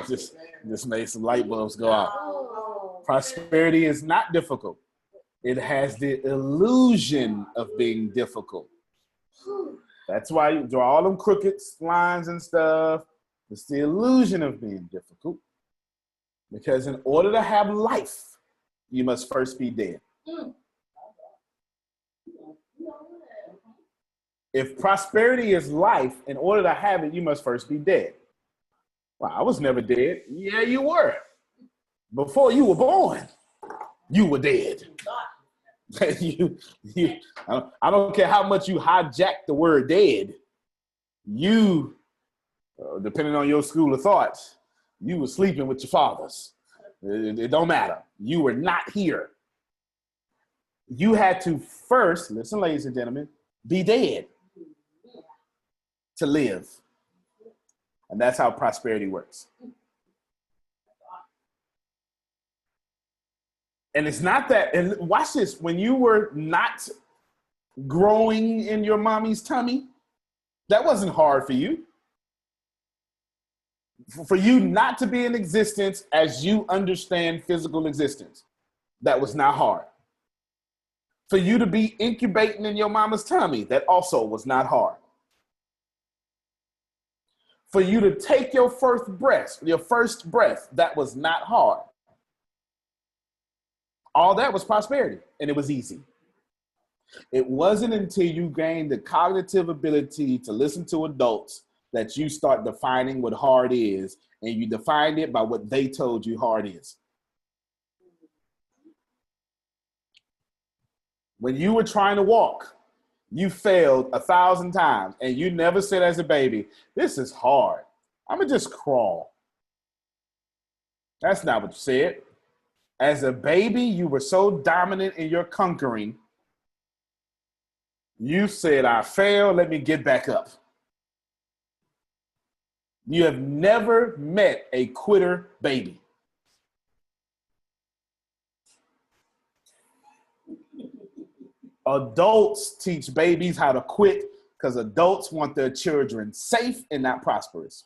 just made some light bulbs go out. Prosperity is not difficult. It has the illusion of being difficult. That's why you draw all them crooked lines and stuff. It's the illusion of being difficult. Because in order to have life, you must first be dead. If prosperity is life, in order to have it, you must first be dead. Well, I was never dead. Yeah, you were. Before you were born, you were dead. I don't care how much you hijack the word dead. You, depending on your school of thought, you were sleeping with your fathers. It don't matter. You were not here. You had to first, listen, ladies and gentlemen, be dead to live. And that's how prosperity works. And it's not that, and watch this, when you were not growing in your mommy's tummy, that wasn't hard for you. For you not to be in existence as you understand physical existence, that was not hard. For you to be incubating in your mama's tummy, that also was not hard. For you to take your first breath, that was not hard. All that was prosperity, and it was easy. It wasn't until you gained the cognitive ability to listen to adults that you start defining what hard is, and you defined it by what they told you hard is. When you were trying to walk, you failed 1,000 times, and you never said as a baby, this is hard. I'm gonna just crawl. That's not what you said. As a baby, you were so dominant in your conquering, you said, I failed, let me get back up. You have never met a quitter baby. Adults teach babies how to quit because adults want their children safe and not prosperous.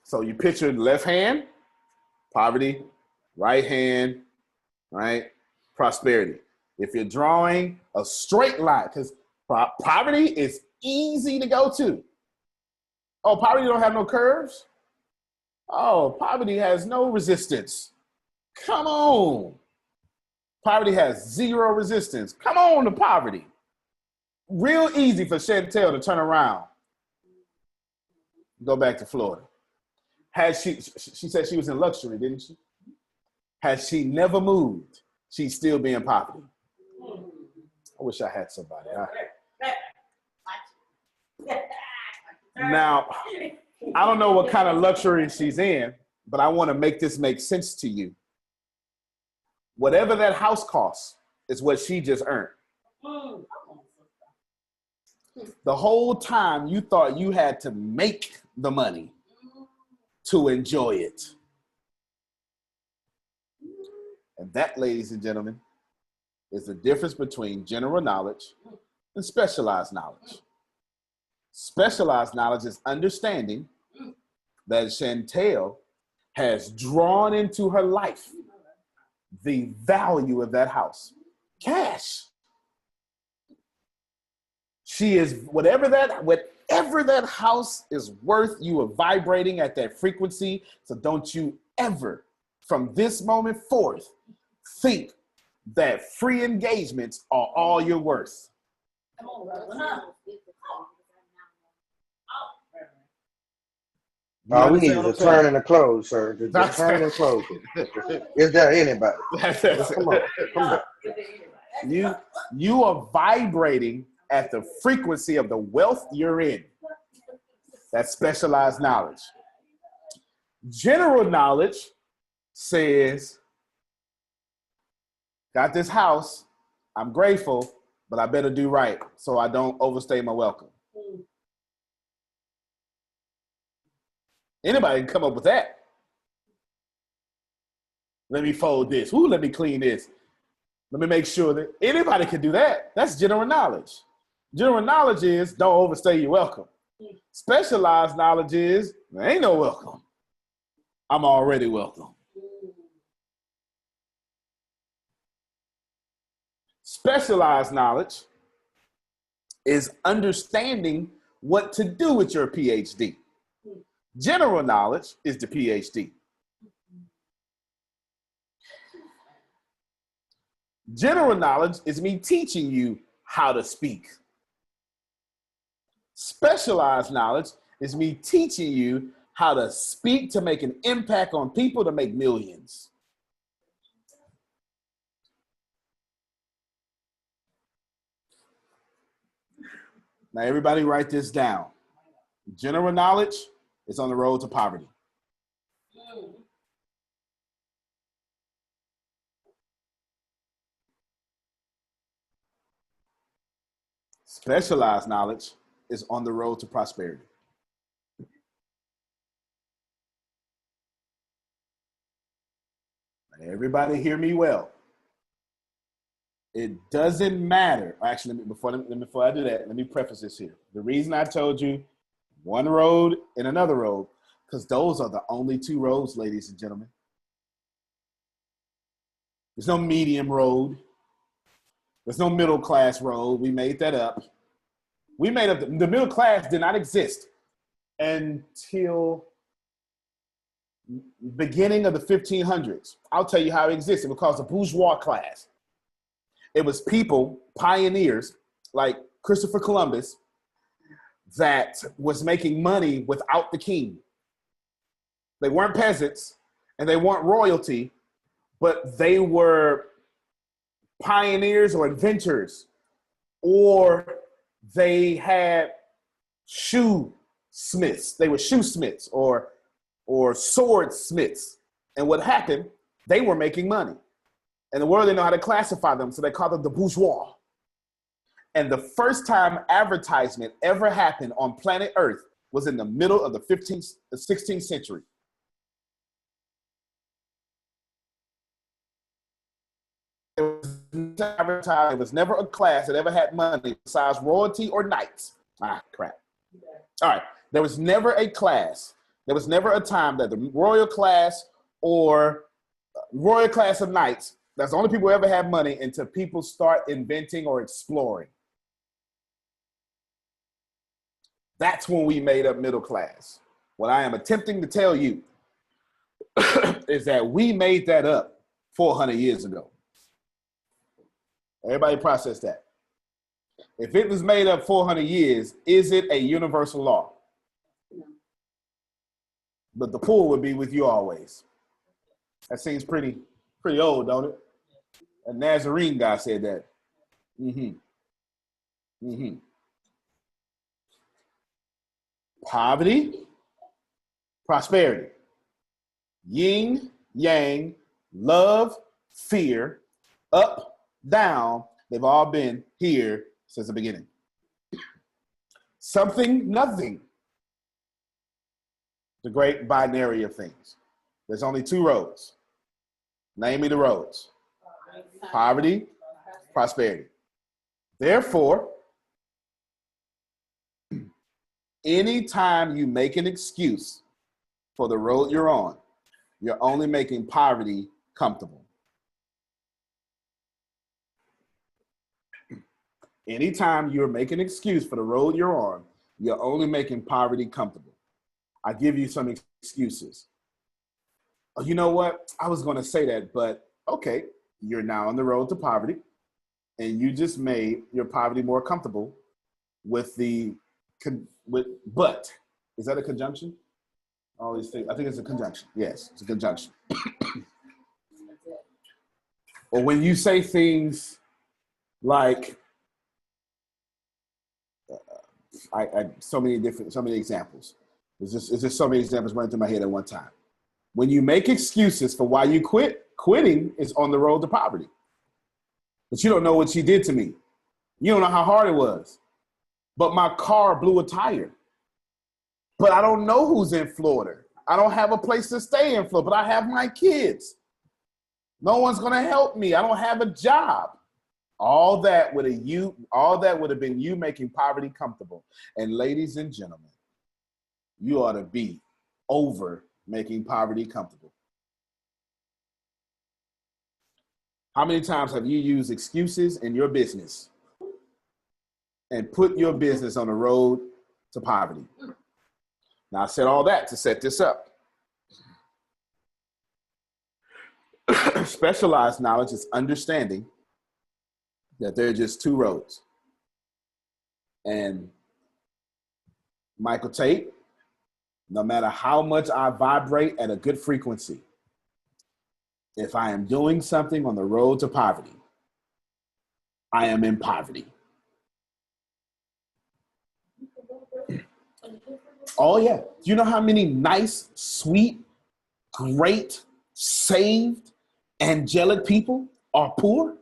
So you picture left hand, poverty, right hand, right, prosperity. If you're drawing a straight line, because poverty is easy to go to. Oh, poverty don't have no curves? Oh, poverty has no resistance. Come on. Poverty has zero resistance. Come on to poverty. Real easy for Chantel to turn around. Go back to Florida. She said she was in luxury, didn't she? Had she never moved, she'd still be in poverty. I wish I had somebody. Now, I don't know what kind of luxury she's in, but I want to make this make sense to you. Whatever that house costs is what she just earned. The whole time you thought you had to make the money to enjoy it. And that, ladies and gentlemen, is the difference between general knowledge and specialized knowledge. Specialized knowledge is understanding that Chantel has drawn into her life the value of that house. Cash. She is, whatever that house is worth, you are vibrating at that frequency. So don't you ever, from this moment forth, think that free engagements are all you're worth. You All we need understand is what a I'm saying? turn and a close, sir. Just turn and close it. Is there anybody? Just come on. Come on. You are vibrating at the frequency of the wealth you're in. That's specialized knowledge. General knowledge says, got this house, I'm grateful, but I better do right so I don't overstay my welcome. Anybody can come up with that. Let me fold this. Ooh, let me clean this. Let me make sure that anybody can do that. That's general knowledge. General knowledge is don't overstay your welcome. Specialized knowledge is there ain't no welcome. I'm already welcome. Specialized knowledge is understanding what to do with your PhD. General knowledge is the PhD. General knowledge is me teaching you how to speak. Specialized knowledge is me teaching you how to speak to make an impact on people to make millions. Now, everybody write this down. General knowledge is on the road to poverty. Specialized knowledge is on the road to prosperity. Everybody hear me well. It doesn't matter. Actually, before I do that, let me preface this here. The reason I told you one road and another road, because those are the only two roads, ladies and gentlemen. There's no medium road. There's no middle class road. We made that up. We made up, the middle class did not exist until beginning of the 1500s. I'll tell you how it existed. Because the bourgeois class. It was people, pioneers, like Christopher Columbus, that was making money without the king. They weren't peasants and they weren't royalty, but they were pioneers or inventors, or they had shoesmiths. They were shoesmiths or swordsmiths. And what happened, they were making money. And the world didn't know how to classify them, so they called them the bourgeois. And the first time advertisement ever happened on planet Earth was in the middle of the 16th century. It was never a class that ever had money besides royalty or knights. Ah, crap. All right. There was never a class. There was never a time that the royal class or royal class of knights, that's the only people who ever had money until people start inventing or exploring. That's when we made up middle class. What I am attempting to tell you is that we made that up 400 years ago. Everybody process that. If it was made up 400 years, is it a universal law? No. But the pool would be with you always. That seems pretty old, don't it? A Nazarene guy said that. Poverty, prosperity. Yin, yang, love, fear, up, down, they've all been here since the beginning. Something, nothing. The great binary of things. There's only two roads. Name me the roads. Poverty, prosperity. Therefore, anytime you make an excuse for the road you're on, you're only making poverty comfortable. Anytime you're making an excuse for the road you're on, you're only making poverty comfortable. I give you some excuses. Oh, you know what? I was going to say that, but okay, you're now on the road to poverty, and you just made your poverty more comfortable with but. Is that a conjunction? All these things. I think it's a conjunction. Yes, it's a conjunction. Or when you say things like, so many examples. It's just so many examples running through my head at one time. When you make excuses for why you quit, quitting is on the road to poverty. But you don't know what she did to me. You don't know how hard it was. But my car blew a tire. But I don't know who's in Florida. I don't have a place to stay in Florida, but I have my kids. No one's gonna help me. I don't have a job. All that would have been you making poverty comfortable. And ladies and gentlemen, you ought to be over making poverty comfortable. How many times have you used excuses in your business and put your business on the road to poverty? Now, I said all that to set this up. Specialized knowledge is understanding that there are just two roads. And Michael Tate, no matter how much I vibrate at a good frequency, if I am doing something on the road to poverty, I am in poverty. Oh, yeah. Do you know how many nice, sweet, great, saved, angelic people are poor?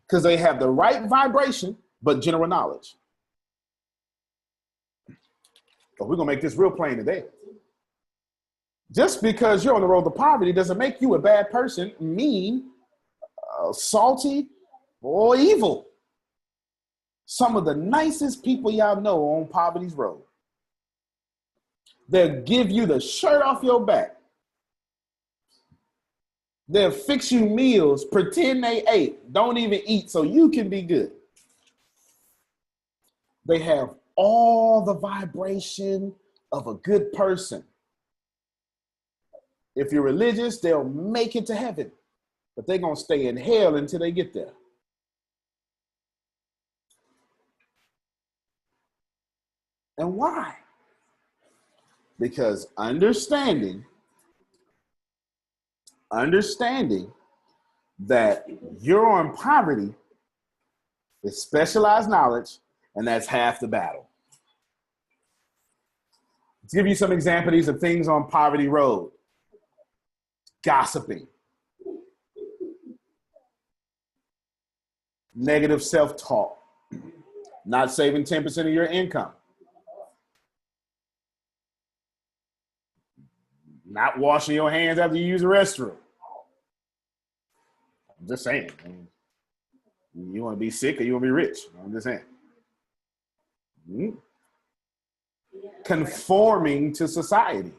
Because they have the right vibration, but general knowledge. But we're going to make this real plain today. Just because you're on the road to poverty doesn't make you a bad person, mean, salty, or evil. Some of the nicest people y'all know are on poverty's road. They'll give you the shirt off your back. They'll fix you meals, pretend they ate, don't even eat so you can be good. They have all the vibration of a good person. If you're religious, they'll make it to heaven, but they're going to stay in hell until they get there. And why? Because understanding that you're on poverty is specialized knowledge, and that's half the battle. Let's give you some examples of things on poverty road. Gossiping, negative self-talk, not saving 10% of your income, not washing your hands after you use the restroom. I'm just saying. You want to be sick or you want to be rich? I'm just saying. Conforming to society.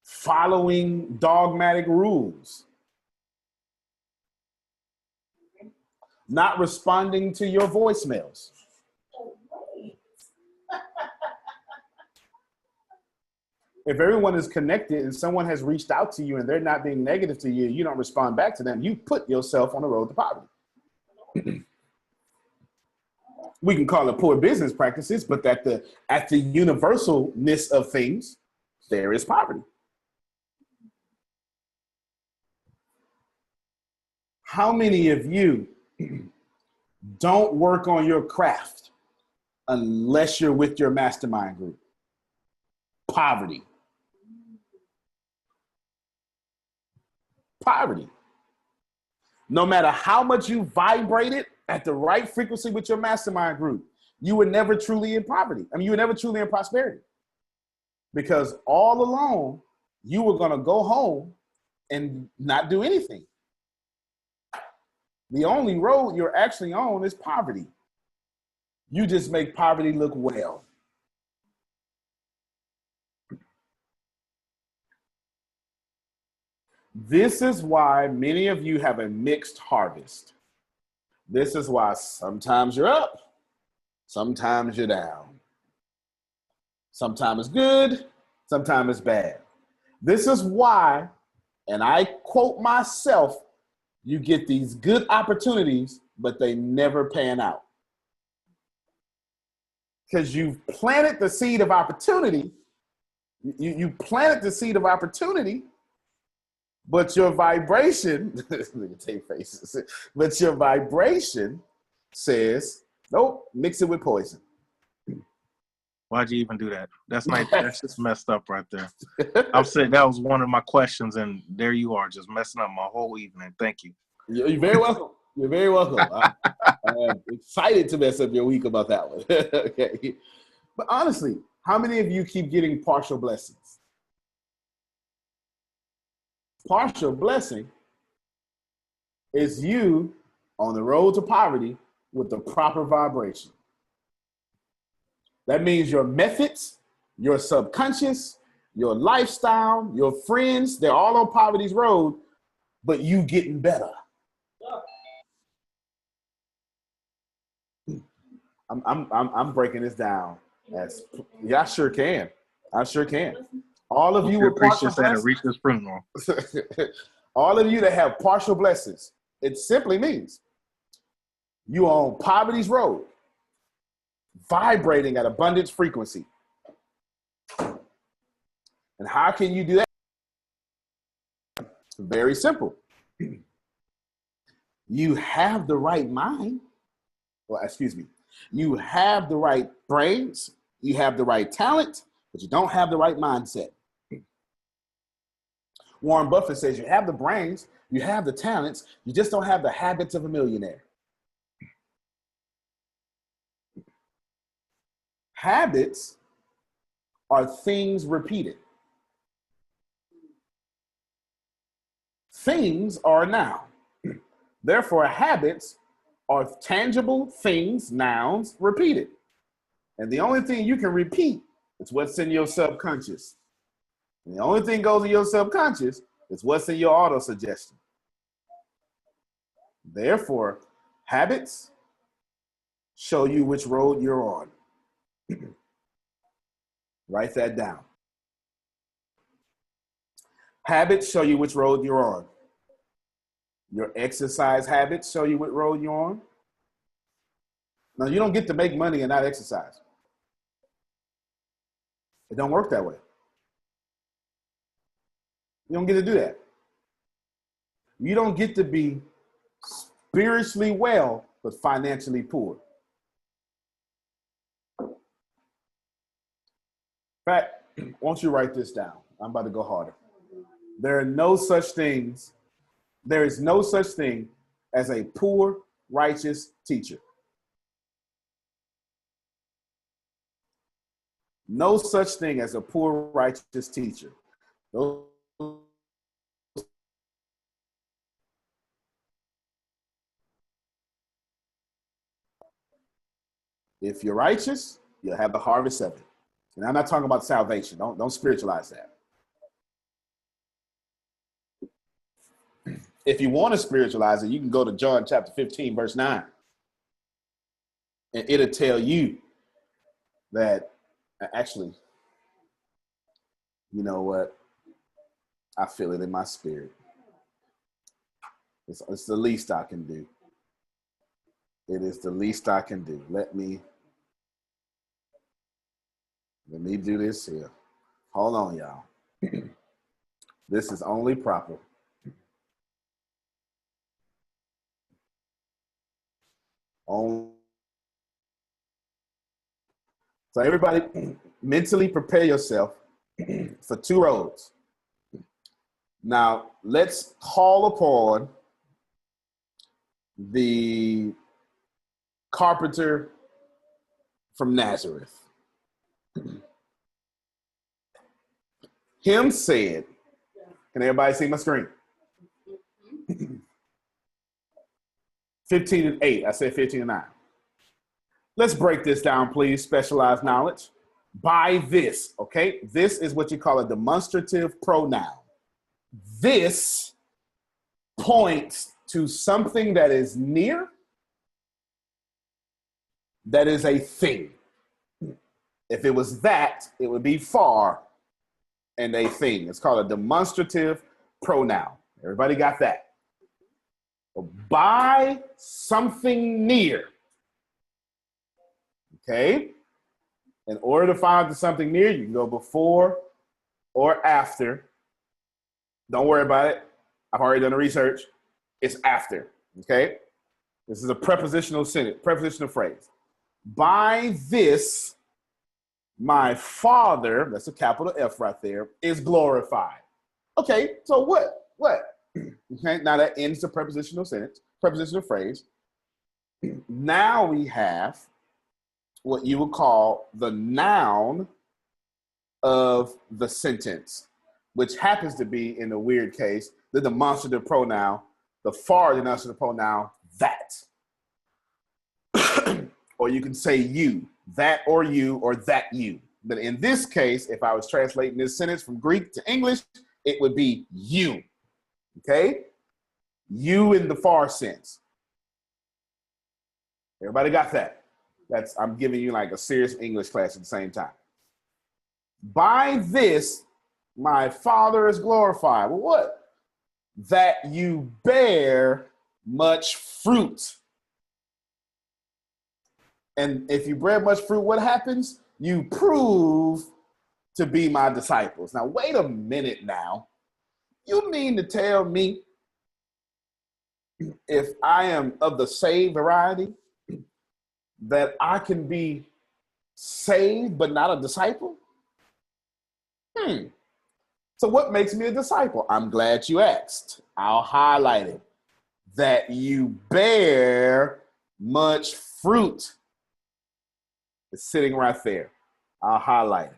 Following dogmatic rules. Not responding to your voicemails. If everyone is connected and someone has reached out to you and they're not being negative to you, you don't respond back to them, you put yourself on the road to poverty. We can call it poor business practices, but at the universalness of things, there is poverty. How many of you don't work on your craft unless you're with your mastermind group? Poverty. Poverty. No matter how much you vibrated at the right frequency with your mastermind group, you were never truly in poverty. You were never truly in prosperity. Because all along, you were going to go home and not do anything. The only road you're actually on is poverty. You just make poverty look well. This is why many of you have a mixed harvest. This is why sometimes you're up, sometimes you're down. Sometimes it's good, sometimes it's bad. This is why, and I quote myself, you get these good opportunities, but they never pan out. because you've planted the seed of opportunity. You planted the seed of opportunity, but your vibration, look at take faces, but your vibration says, nope, mix it with poison. Why'd you even do that? That's just messed up right there. I'm saying that was one of my questions, and there you are, just messing up my whole evening. Thank you. You're very welcome. You're very welcome. I'm excited to mess up your week about that one. Okay. But honestly, how many of you keep getting partial blessings? Partial blessing is you on the road to poverty with the proper vibration. That means your methods, your subconscious, your lifestyle, your friends, they're all on poverty's road, but you getting better. I'm breaking this down. Yeah, I sure can. I sure can. All of you with partial blessings, all of you that have partial blessings, it simply means you on poverty's road, vibrating at abundance frequency. And how can you do that? Very simple. You have the right mind. Well, excuse me. You have the right brains. You have the right talent, but you don't have the right mindset. Warren Buffett says you have the brains, you have the talents, you just don't have the habits of a millionaire. Habits are things repeated. Things are a noun. Therefore, habits are tangible things, nouns, repeated. And the only thing you can repeat is what's in your subconscious. And the only thing goes in your subconscious is what's in your auto-suggestion. Therefore, habits show you which road you're on. Write that down. Habits show you which road you're on. Your exercise habits show you what road you're on. Now, you don't get to make money and not exercise. It don't work that way. You don't get to do that. You don't get to be spiritually well, but financially poor. In fact, won't you write this down? I'm about to go harder. There is no such thing as a poor, righteous teacher. No such thing as a poor, righteous teacher. If you're righteous, you'll have the harvest of it. And I'm not talking about salvation. Don't spiritualize that. If you want to spiritualize it, you can go to John chapter 15, verse 9. And it'll tell you that, actually, you know what? I feel it in my spirit. It's the least I can do. It is the least I can do. Let me do this here. Hold on, y'all. This is only proper. So everybody, mentally prepare yourself for two roads. Now, let's call upon the carpenter from Nazareth. Him said, can everybody see my screen? 15 and 8. I said 15 and 9. Let's break this down, please. Specialized knowledge. By this, okay? This is what you call a demonstrative pronoun. This points to something that is near, that is a thing. If it was that, it would be far and a thing. It's called a demonstrative pronoun. Everybody got that? By something near. Okay? In order to find something near, you can go before or after. Don't worry about it. I've already done the research. It's after, okay? This is a prepositional sentence, prepositional phrase. By this, my Father, that's a capital F right there, is glorified. Okay, so what? Okay, now that ends the prepositional sentence, prepositional phrase. Now we have what you would call the noun of the sentence, which happens to be, in the weird case, the demonstrative pronoun, the far demonstrative pronoun, that. Or you can say you, that or that you. But in this case, if I was translating this sentence from Greek to English, it would be you, okay? You in the far sense. Everybody got that? I'm giving you like a serious English class at the same time. By this, my Father is glorified. Well, what? That you bear much fruit. And if you bear much fruit, what happens? You prove to be my disciples. Now, wait a minute now. You mean to tell me if I am of the saved variety, that I can be saved but not a disciple? So what makes me a disciple? I'm glad you asked. I'll highlight it. That you bear much fruit. It's sitting right there. I'll highlight it.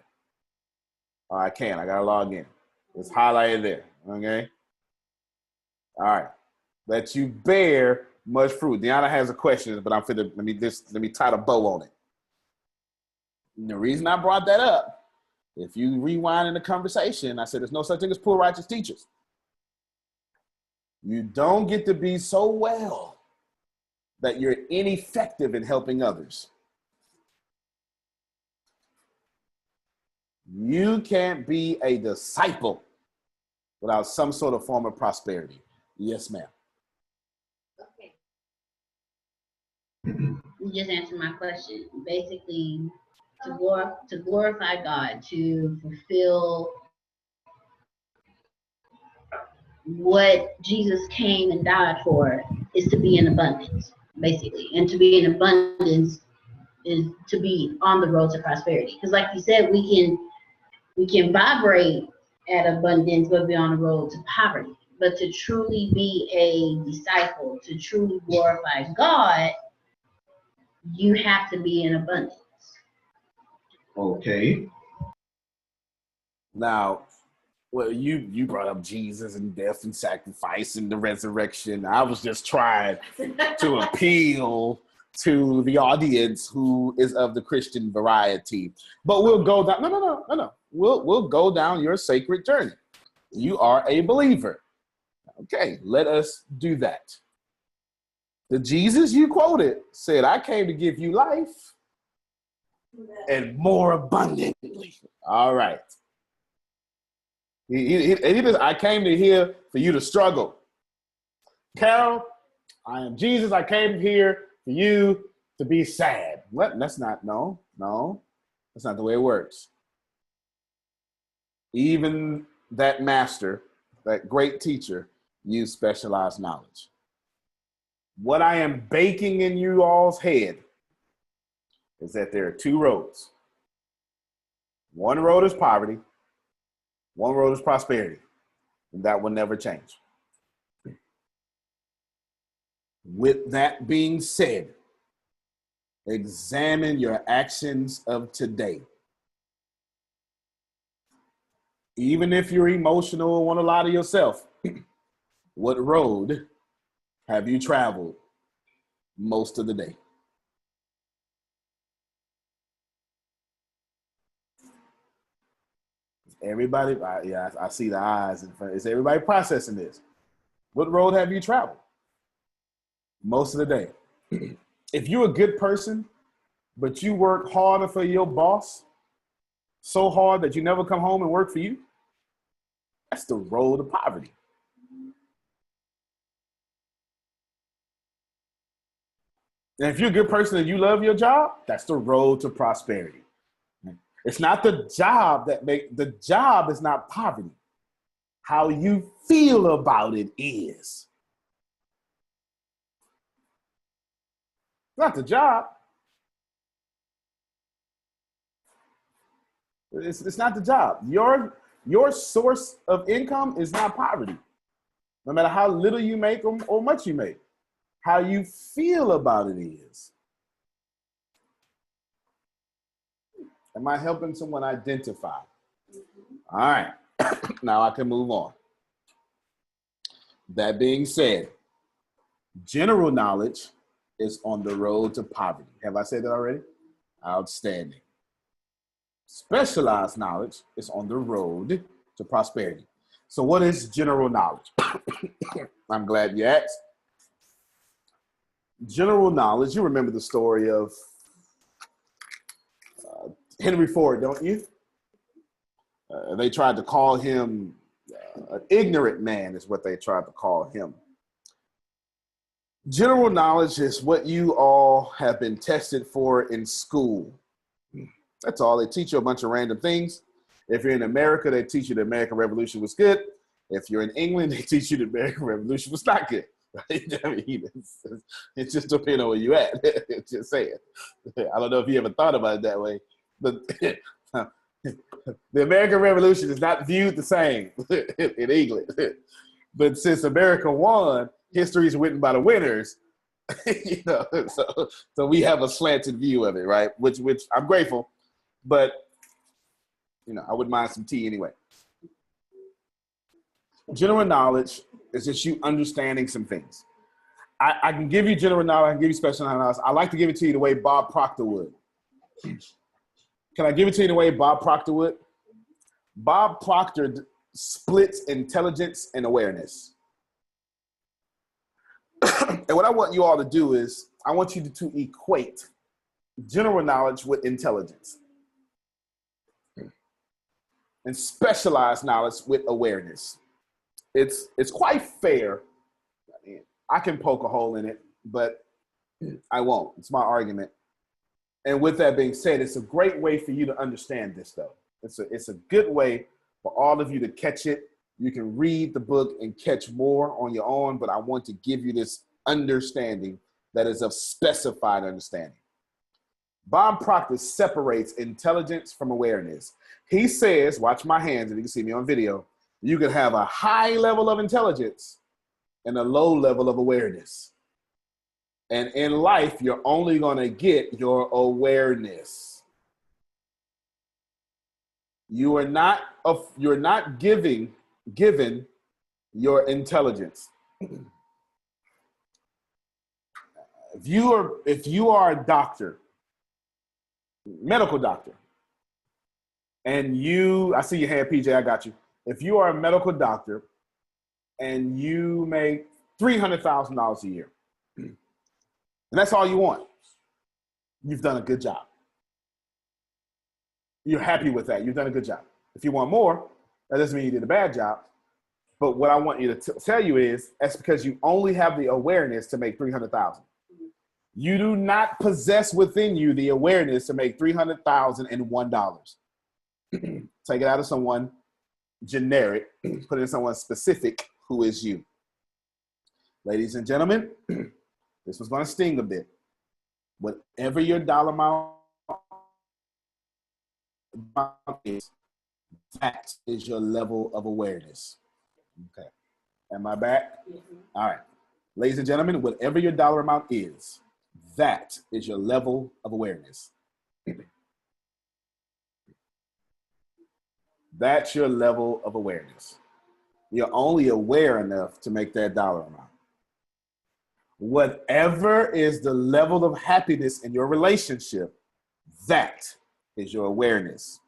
Oh, I can't. I got to log in. It's highlighted there. Okay? All right. That you bear much fruit. Deanna has a question, but let me tie the bow on it. And the reason I brought that up, if you rewind in the conversation, I said there's no such thing as poor righteous teachers. You don't get to be so well that you're ineffective in helping others. You can't be a disciple without some sort of form of prosperity. Yes, ma'am. Okay. You just answered my question. Basically, to glorify God, to fulfill what Jesus came and died for, is to be in abundance, basically. And to be in abundance is to be on the road to prosperity. Because like you said, we can vibrate at abundance, but be on the road to poverty. But to truly be a disciple, to truly glorify God, you have to be in abundance. Okay. Now, well, you brought up Jesus and death and sacrifice and the resurrection. I was just trying to appeal to the audience who is of the Christian variety. But we'll go down. No. We'll go down your sacred journey. You are a believer. Okay, let us do that. The Jesus you quoted said, I came to give you life and more abundantly. All right. I came to here for you to struggle. Carol, I am Jesus. I came here for you to be sad. What? That's not, no. That's not the way it works. Even that master, that great teacher, used specialized knowledge. What I am baking in you all's head is that there are two roads. One road is poverty. One road is prosperity. And that will never change. With that being said, examine your actions of today. Even if you're emotional and want to lie to yourself, what road have you traveled most of the day? Everybody, I see the eyes in front. Is everybody processing this? What road have you traveled most of the day? If you're a good person, but you work harder for your boss, so hard that you never come home and work for you, that's the road to poverty. And if you're a good person and you love your job, that's the road to prosperity. It's not the job the job is not poverty. How you feel about it is. Not the job. It's not the job. Your source of income is not poverty. No matter how little you make or much you make. How you feel about it is. Am I helping someone identify? All right. Now I can move on. That being said, general knowledge is on the road to poverty. Have I said that already? Outstanding. Specialized knowledge is on the road to prosperity. So what is general knowledge? I'm glad you asked. General knowledge, you remember the story of Henry Ford, don't you? They tried to call him an ignorant man is what they tried to call him. General knowledge is what you all have been tested for in school. That's all. They teach you a bunch of random things. If you're in America, they teach you the American Revolution was good. If you're in England, they teach you the American Revolution was not good. Right? I mean, it's just depending on where you're at. Just saying. I don't know if you ever thought about it that way, but the American Revolution is not viewed the same in England. But since America won, history is written by the winners. You know, so we have a slanted view of it, right? Which I'm grateful, but you know, I wouldn't mind some tea anyway. General knowledge is just you understanding some things. I can give you general knowledge, I can give you special knowledge. I like to give it to you the way Bob Proctor would. Can I give it to you the way Bob Proctor would? Bob Proctor splits intelligence and awareness. And what I want you all to do is, I want you to equate general knowledge with intelligence. And specialized knowledge with awareness. It's quite fair. I mean, I can poke a hole in it, but I won't. It's my argument. And with that being said, it's a great way for you to understand this, though. It's a good way for all of you to catch it. You can read the book and catch more on your own, but I want to give you this understanding that is of specified understanding. Bob Proctor separates intelligence from awareness. He says, watch my hands, and you can see me on video, you can have a high level of intelligence and a low level of awareness. And in life, you're only going to get your awareness. You're not given your intelligence. If you are a doctor, medical doctor, and I see your hand, PJ, I got you. If you are a medical doctor and you make $300,000 a year, and that's all you want, you've done a good job. You're happy with that. You've done a good job. If you want more, that doesn't mean you did a bad job. But what I want you to tell you is that's because you only have the awareness to make $300,000. You do not possess within you the awareness to make $300,001. Take it out of someone generic, put it in someone specific who is you. Ladies and gentlemen, this was going to sting a bit. Whatever your dollar amount is, that is your level of awareness. Okay. Am I back? All right. Ladies and gentlemen, whatever your dollar amount is, that is your level of awareness. That's your level of awareness. You're only aware enough to make that dollar amount. Whatever is the level of happiness in your relationship, that is your awareness.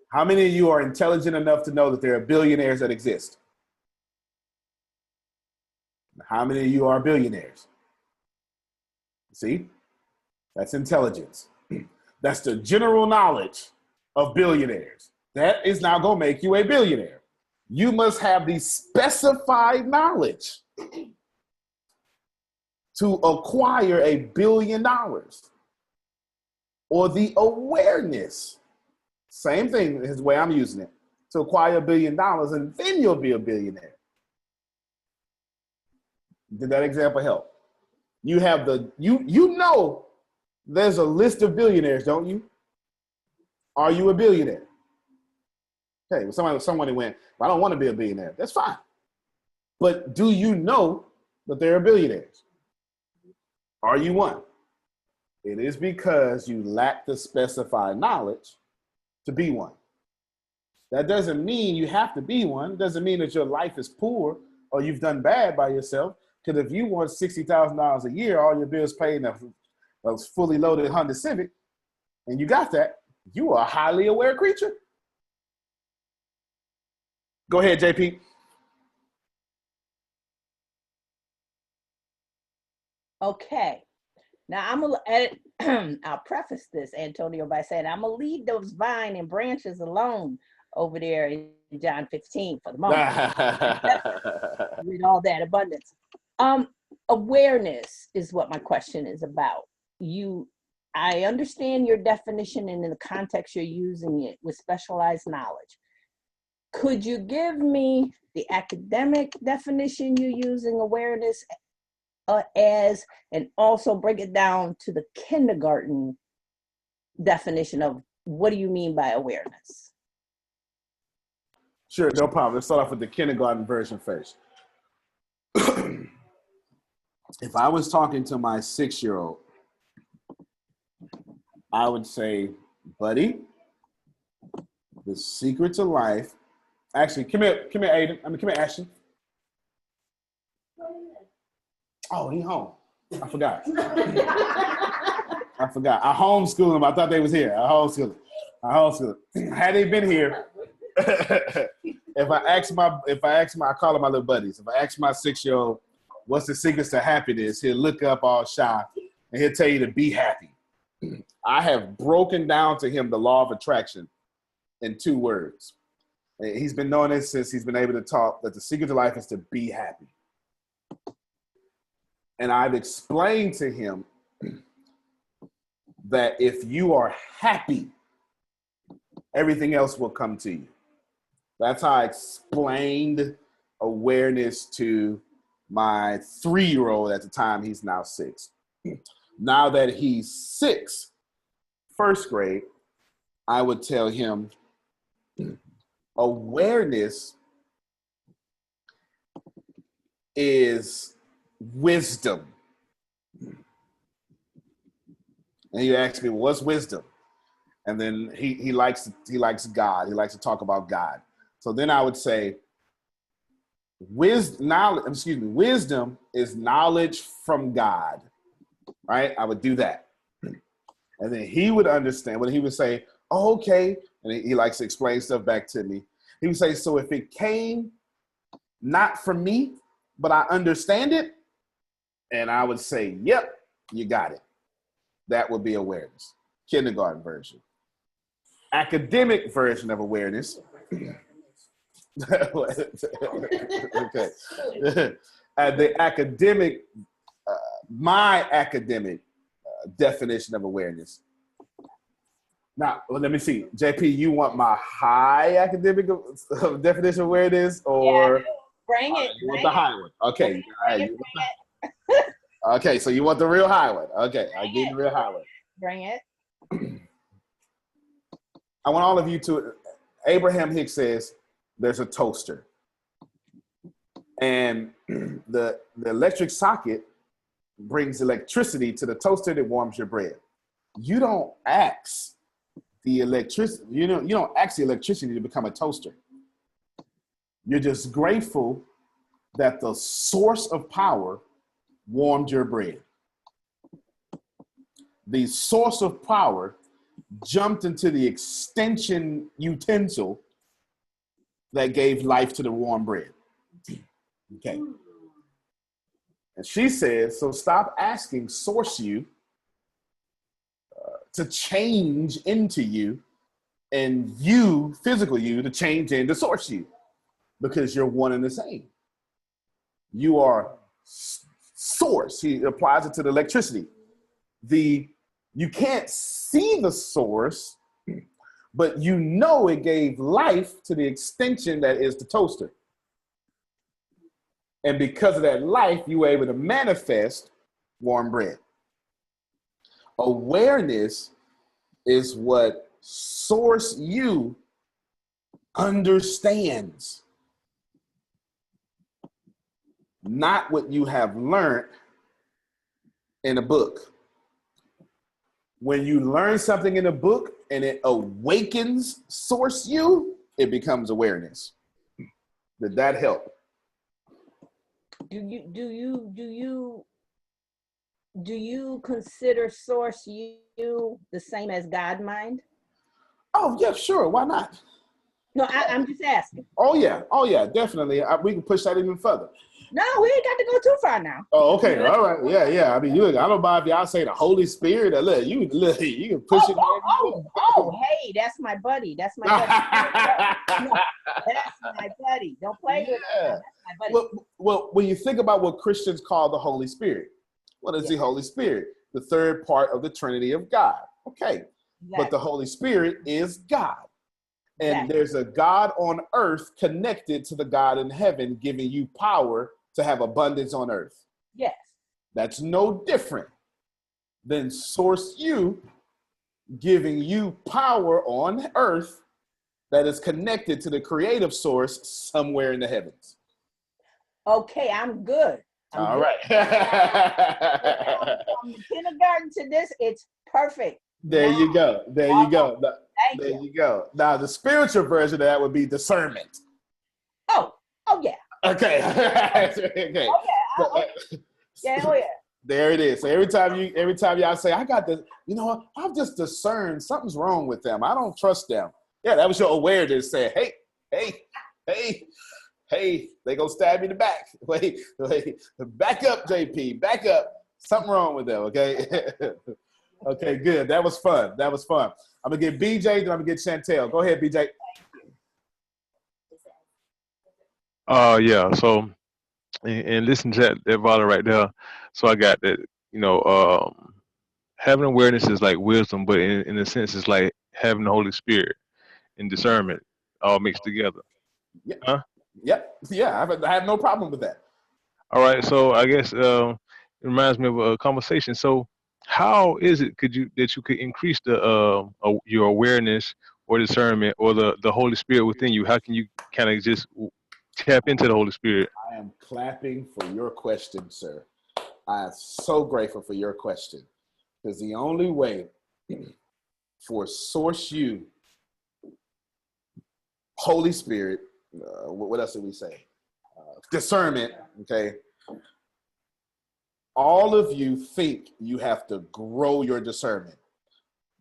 How many of you are intelligent enough to know that there are billionaires that exist? How many of you are billionaires? See? That's intelligence. That's the general knowledge of billionaires. That is now going to make you a billionaire. You must have the specified knowledge to acquire $1 billion, or the awareness, same thing is the way I'm using it, to acquire $1 billion, and then you'll be a billionaire. Did that example help? You have you know there's a list of billionaires, don't you? Are you a billionaire? Okay, well, someone went, well, I don't want to be a billionaire. That's fine. But do you know that there are billionaires? Are you one? It is because you lack the specified knowledge to be one. That doesn't mean you have to be one. It doesn't mean that your life is poor or you've done bad by yourself. Because if you want $60,000 a year, all your bills paid in a fully loaded Honda Civic, and you got that, you are a highly aware creature. Go ahead, JP. Okay. Now I'll preface this, Antonio, by saying I'm gonna leave those vine and branches alone over there in John 15 for the moment. With all that abundance. Awareness is what my question is about. I understand your definition and in the context you're using it with specialized knowledge. Could you give me the academic definition you're using awareness as, and also break it down to the kindergarten definition of what do you mean by awareness? Sure, no problem. Let's start off with the kindergarten version first. If I was talking to my 6-year-old, I would say, buddy, the secret to life. Actually, come here, Aiden. Come here, Ashton. Oh, he home. I forgot. I homeschooled him. I thought they was here. I homeschooled him. Had they been here, if I call them my little buddies. If I ask my 6-year-old, what's the secrets to happiness? He'll look up all shy and he'll tell you to be happy. I have broken down to him the law of attraction in 2 words. He's been knowing this since he's been able to talk, that the secret to life is to be happy. And I've explained to him that if you are happy, everything else will come to you. That's how I explained awareness to my 3-year-old at the time. He's now 6. Now that he's 6, first grade, I would tell him awareness is wisdom. And he asked me, well, what's wisdom? And then he likes God. He likes to talk about God. So then I would say, wisdom is knowledge from God, right? I would do that. And then he would understand when he would say, oh, okay. And he likes to explain stuff back to me. He would say, so if it came not from me, but I understand it, and I would say, yep, you got it. That would be awareness. Kindergarten version. Academic version of awareness. Okay. My academic definition of awareness. Now, let me see. JP, you want my high academic definition of awareness, or yeah, bring it. You want the high one? Okay. Okay, so you want the real high one. Okay, I'll give you the real high one. Bring it. I want all of you to, Abraham Hicks says, there's a toaster. And the electric socket brings electricity to the toaster that warms your bread. You don't ask the electricity, you don't ask the electricity to become a toaster. You're just grateful that the source of power warmed your bread. The source of power jumped into the extension utensil that gave life to the warm bread. Okay. And she says, so stop asking source you to change into you, and you, physical you, to change into source you, because you're one and the same. You are source. He applies it to the electricity. You can't see the source, but you know it gave life to the extension that is the toaster. And because of that life, you were able to manifest warm bread. Awareness is what source you understands, not what you have learned in a book. When you learn something in a book and it awakens source you, it becomes awareness. Did that help? Do you consider source you the same as God mind? Oh yeah, sure. Why not? No, I'm just asking. Oh yeah, definitely. We can push that even further. No, we ain't got to go too far now. Oh, okay, all right, yeah. I mean, I don't mind if y'all say the Holy Spirit. Look, you can push it. Hey, that's my buddy. That's my buddy. No, that's my buddy. Don't play with him. That's my buddy. Well, when you think about what Christians call the Holy Spirit, what is the Holy Spirit? The third part of the Trinity of God. Okay, but the Holy Spirit is God. And there's a God on earth connected to the God in heaven, giving you power to have abundance on earth. Yes. That's no different than source you giving you power on earth that is connected to the creative source somewhere in the heavens. Okay, I'm good. All right. From the kindergarten to this, it's perfect. There you go. There you go. Thank there you go. Now, the spiritual version of that would be discernment. Oh yeah. Okay. Okay. Oh yeah. There it is. So every time y'all say, I got this, you know what? I've just discerned something's wrong with them. I don't trust them. Yeah, that was your awareness saying, hey, they gonna stab you in the back. Wait, back up, JP, back up. Something wrong with them, okay? Okay, good. That was fun. I'm gonna get BJ, then I'm gonna get Chantel. Go ahead, BJ. Yeah. So, and listen to that volume right there. So I got that. Having awareness is like wisdom, but in a sense, it's like having the Holy Spirit and discernment all mixed together. Yeah. Huh? Yep. Yeah. I have no problem with that. All right. So I guess it reminds me of a conversation. So how is it that you could increase your awareness or discernment or the Holy Spirit within you? How can you kind of just tap into the Holy Spirit? I am clapping for your question, sir. I am so grateful for your question, because the only way for source you, Holy Spirit, what else did we say? Discernment, okay? All of you think you have to grow your discernment,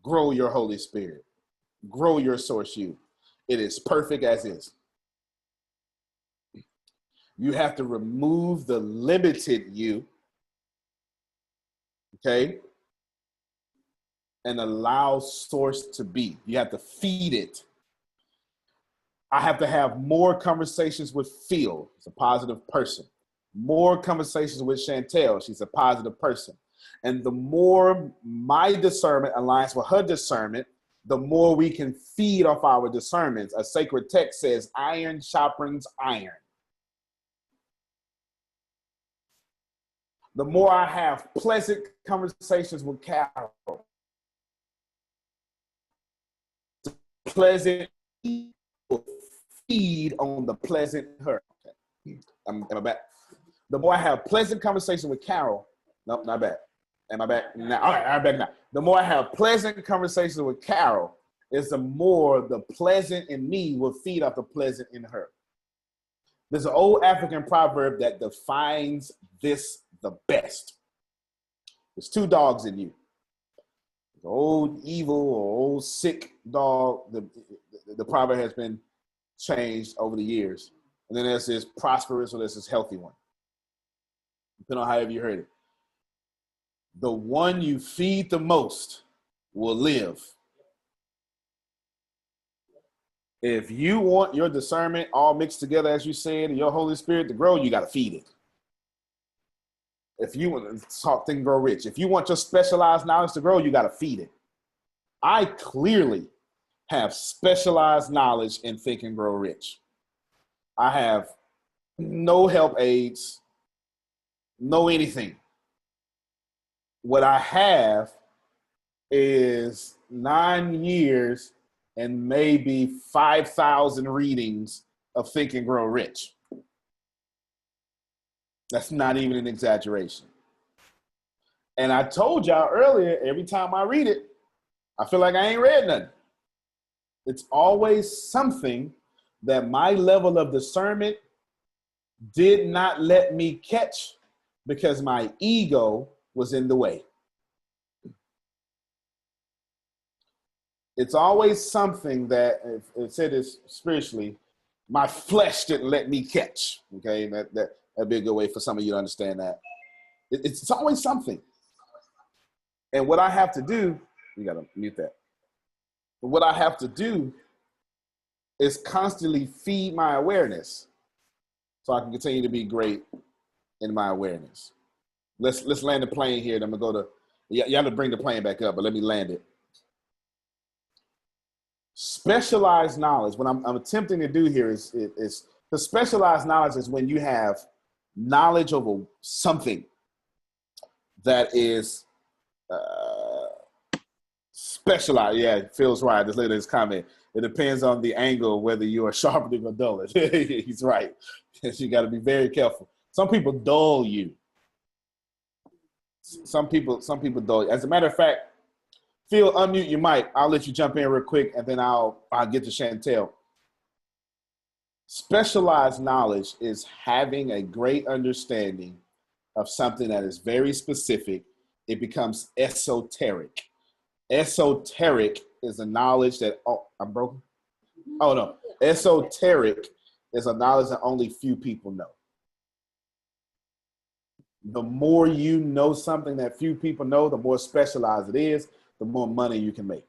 grow your Holy Spirit, grow your source you. It is perfect as is. You have to remove the limited you, okay, and allow source to be. You have to feed it. I have to have more conversations with Phil. He's a positive person. More conversations with Chantel. She's a positive person. And the more my discernment aligns with her discernment, the more we can feed off our discernments. A sacred text says, iron sharpens iron. The more I have pleasant conversations with Carol, the pleasant will feed on the pleasant her. Okay. Am I back? The more I have pleasant conversation with Carol, nope, not back. Am I back? Now, all right, I'm back now. The more I have pleasant conversations with Carol, is the more the pleasant in me will feed off the pleasant in her. There's an old African proverb that defines this the best. There's two dogs in you. The old evil or old sick dog, the proverb has been changed over the years. And then there's this prosperous or there's this healthy one. Depending on however you heard it. The one you feed the most will live. If you want your discernment all mixed together, as you said, and your Holy Spirit to grow, you got to feed it. If you want to talk Think and Grow Rich, if you want your specialized knowledge to grow, you got to feed it. I clearly have specialized knowledge in Think and Grow Rich. I have no help aids, no anything. What I have is 9 years and maybe 5,000 readings of Think and Grow Rich. That's not even an exaggeration. And I told y'all earlier, every time I read it, I feel like I ain't read nothing. It's always something that my level of discernment did not let me catch because my ego was in the way. It's always something that, if it said this spiritually, my flesh didn't let me catch. Okay, that'd be a good way for some of you to understand that. It's always something. And what I have to do, you gotta mute that. What I have to do is constantly feed my awareness so I can continue to be great in my awareness. Let's land the plane here. And I'm gonna go to, you have to bring the plane back up, but let me land it. Specialized knowledge, what I'm attempting to do here is the specialized knowledge is when you have knowledge over something that is specialized. Yeah, it feels right. Just look at his comment. It depends on the angle whether you are sharpening or dulling. He's right. You got to be very careful. Some people dull you. Some people dull you. As a matter of fact, Phil, unmute your mic. I'll let you jump in real quick, and then I'll get to Chantel. Specialized knowledge is having a great understanding of something that is very specific. It becomes esoteric. Esoteric is a knowledge that, oh, I'm broken? Oh, no. Esoteric is a knowledge that only few people know. The more you know something that few people know, the more specialized it is, the more money you can make.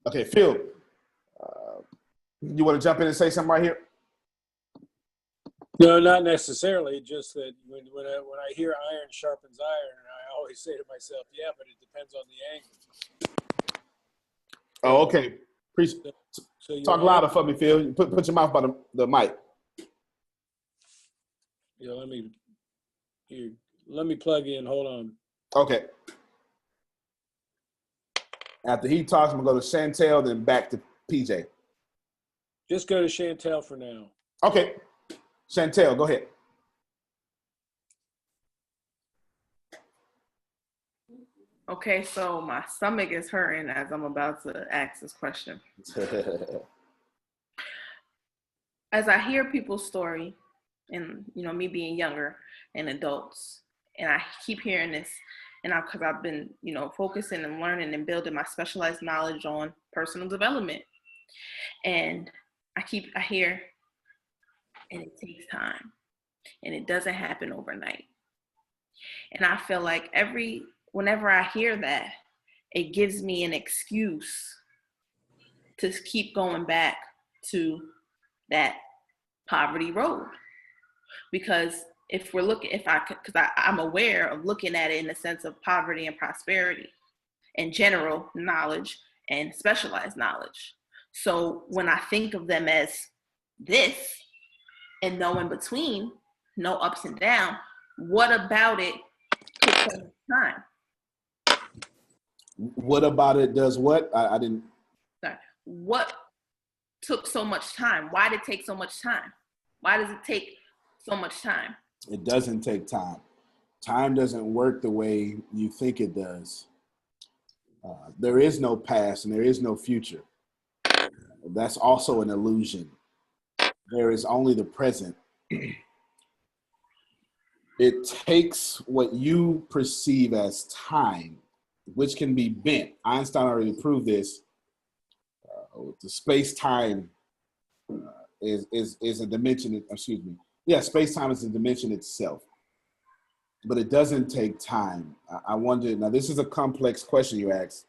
Okay, Phil, you want to jump in and say something right here? No, not necessarily. Just that when I hear iron sharpens iron, I always say to myself, yeah, but it depends on the angle. Oh, okay. So talk louder for me, Phil. Put your mouth by the mic. Yeah, let me plug in. Hold on. Okay. After he talks, I'm going to go to Chantel, then back to PJ. Just go to Chantel for now. Okay. Chantel, go ahead. Okay, so my stomach is hurting as I'm about to ask this question. As I hear people's story, and me being younger and adults, and I keep hearing this, and because I've been focusing and learning and building my specialized knowledge on personal development, and I hear, and it takes time, and it doesn't happen overnight, and I feel like whenever I hear that, it gives me an excuse to keep going back to that poverty road. Because I'm aware of looking at it in the sense of poverty and prosperity and general knowledge and specialized knowledge. So when I think of them as this and no in between, no ups and downs, what about it takes so much time? What about it does what? I didn't. Sorry. What took so much time? Why did it take so much time? Why does it take so much time? It doesn't take time. Time doesn't work the way you think it does. There is no past and there is no future. That's also an illusion. There is only the present. It takes what you perceive as time, which can be bent. Einstein already proved this. The space-time is a dimension, excuse me. Yeah, space-time is a dimension itself, but it doesn't take time. I wonder, now this is a complex question you asked,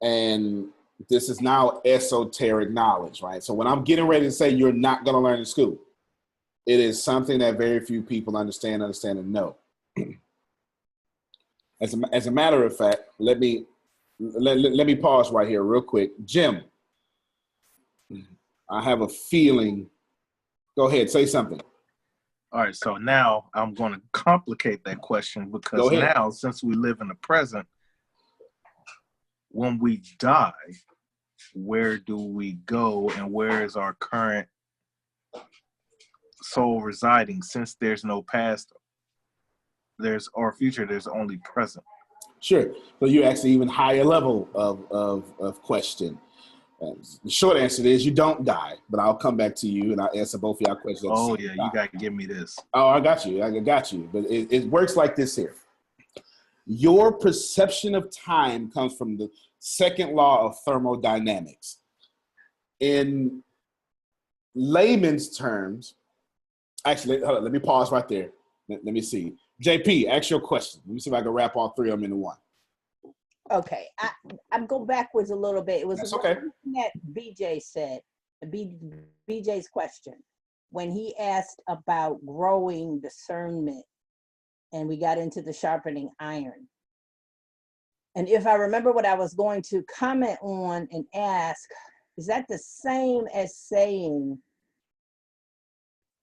and this is now esoteric knowledge, right? So when I'm getting ready to say you're not gonna learn in school, It is something that very few people understand and know. As a matter of fact, let me pause right here real quick. Jim, I have a feeling. Go ahead, say something. All right, so now I'm going to complicate that question, because now, since we live in the present, when we die, where do we go, and where is our current soul residing? Since there's no past, or future, there's only present. Sure. So you're actually even higher level of question. The short answer is you don't die, but I'll come back to you and I'll answer both of y'all questions. Oh yeah, you got to give me this. Oh, I got you. But it works like this here. Your perception of time comes from the second law of thermodynamics. In layman's terms, actually, hold on, let me pause right there. Let me see. JP, ask your question. Let me see if I can wrap all three of them into one. Okay, I'm going backwards a little bit. It was okay. That BJ said, BJ's question, when he asked about growing discernment, and we got into the sharpening iron. And if I remember what I was going to comment on and ask, is that the same as saying,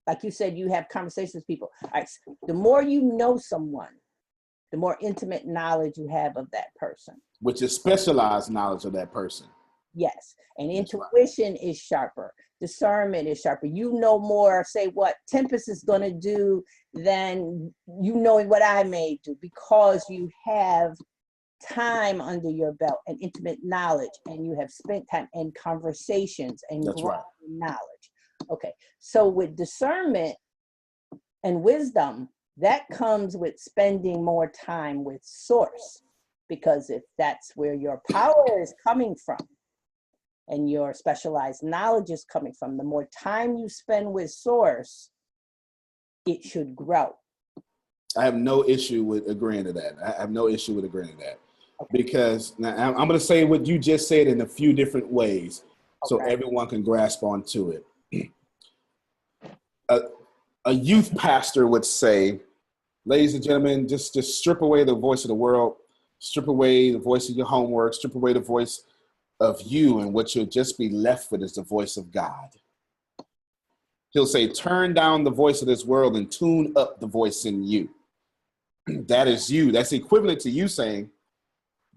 like you said, you have conversations with people. All right, the more you know someone, the more intimate knowledge you have of that person. Which is specialized knowledge of that person. Yes, and intuition is sharper. Discernment is sharper. You know more, say what Tempest is gonna do than you knowing what I may do, because you have time under your belt and intimate knowledge, and you have spent time in conversations and growing knowledge. Okay, so with discernment and wisdom, that comes with spending more time with source, because if that's where your power is coming from and your specialized knowledge is coming from, the more time you spend with source, it should grow. I have no issue with agreeing to that. Because now I'm going to say what you just said in a few different ways, so everyone can grasp onto it. A youth pastor would say, ladies and gentlemen, just strip away the voice of the world, strip away the voice of your homework, strip away the voice of you, and what you'll just be left with is the voice of God. He'll say, turn down the voice of this world and tune up the voice in you. That is you. That's equivalent to you saying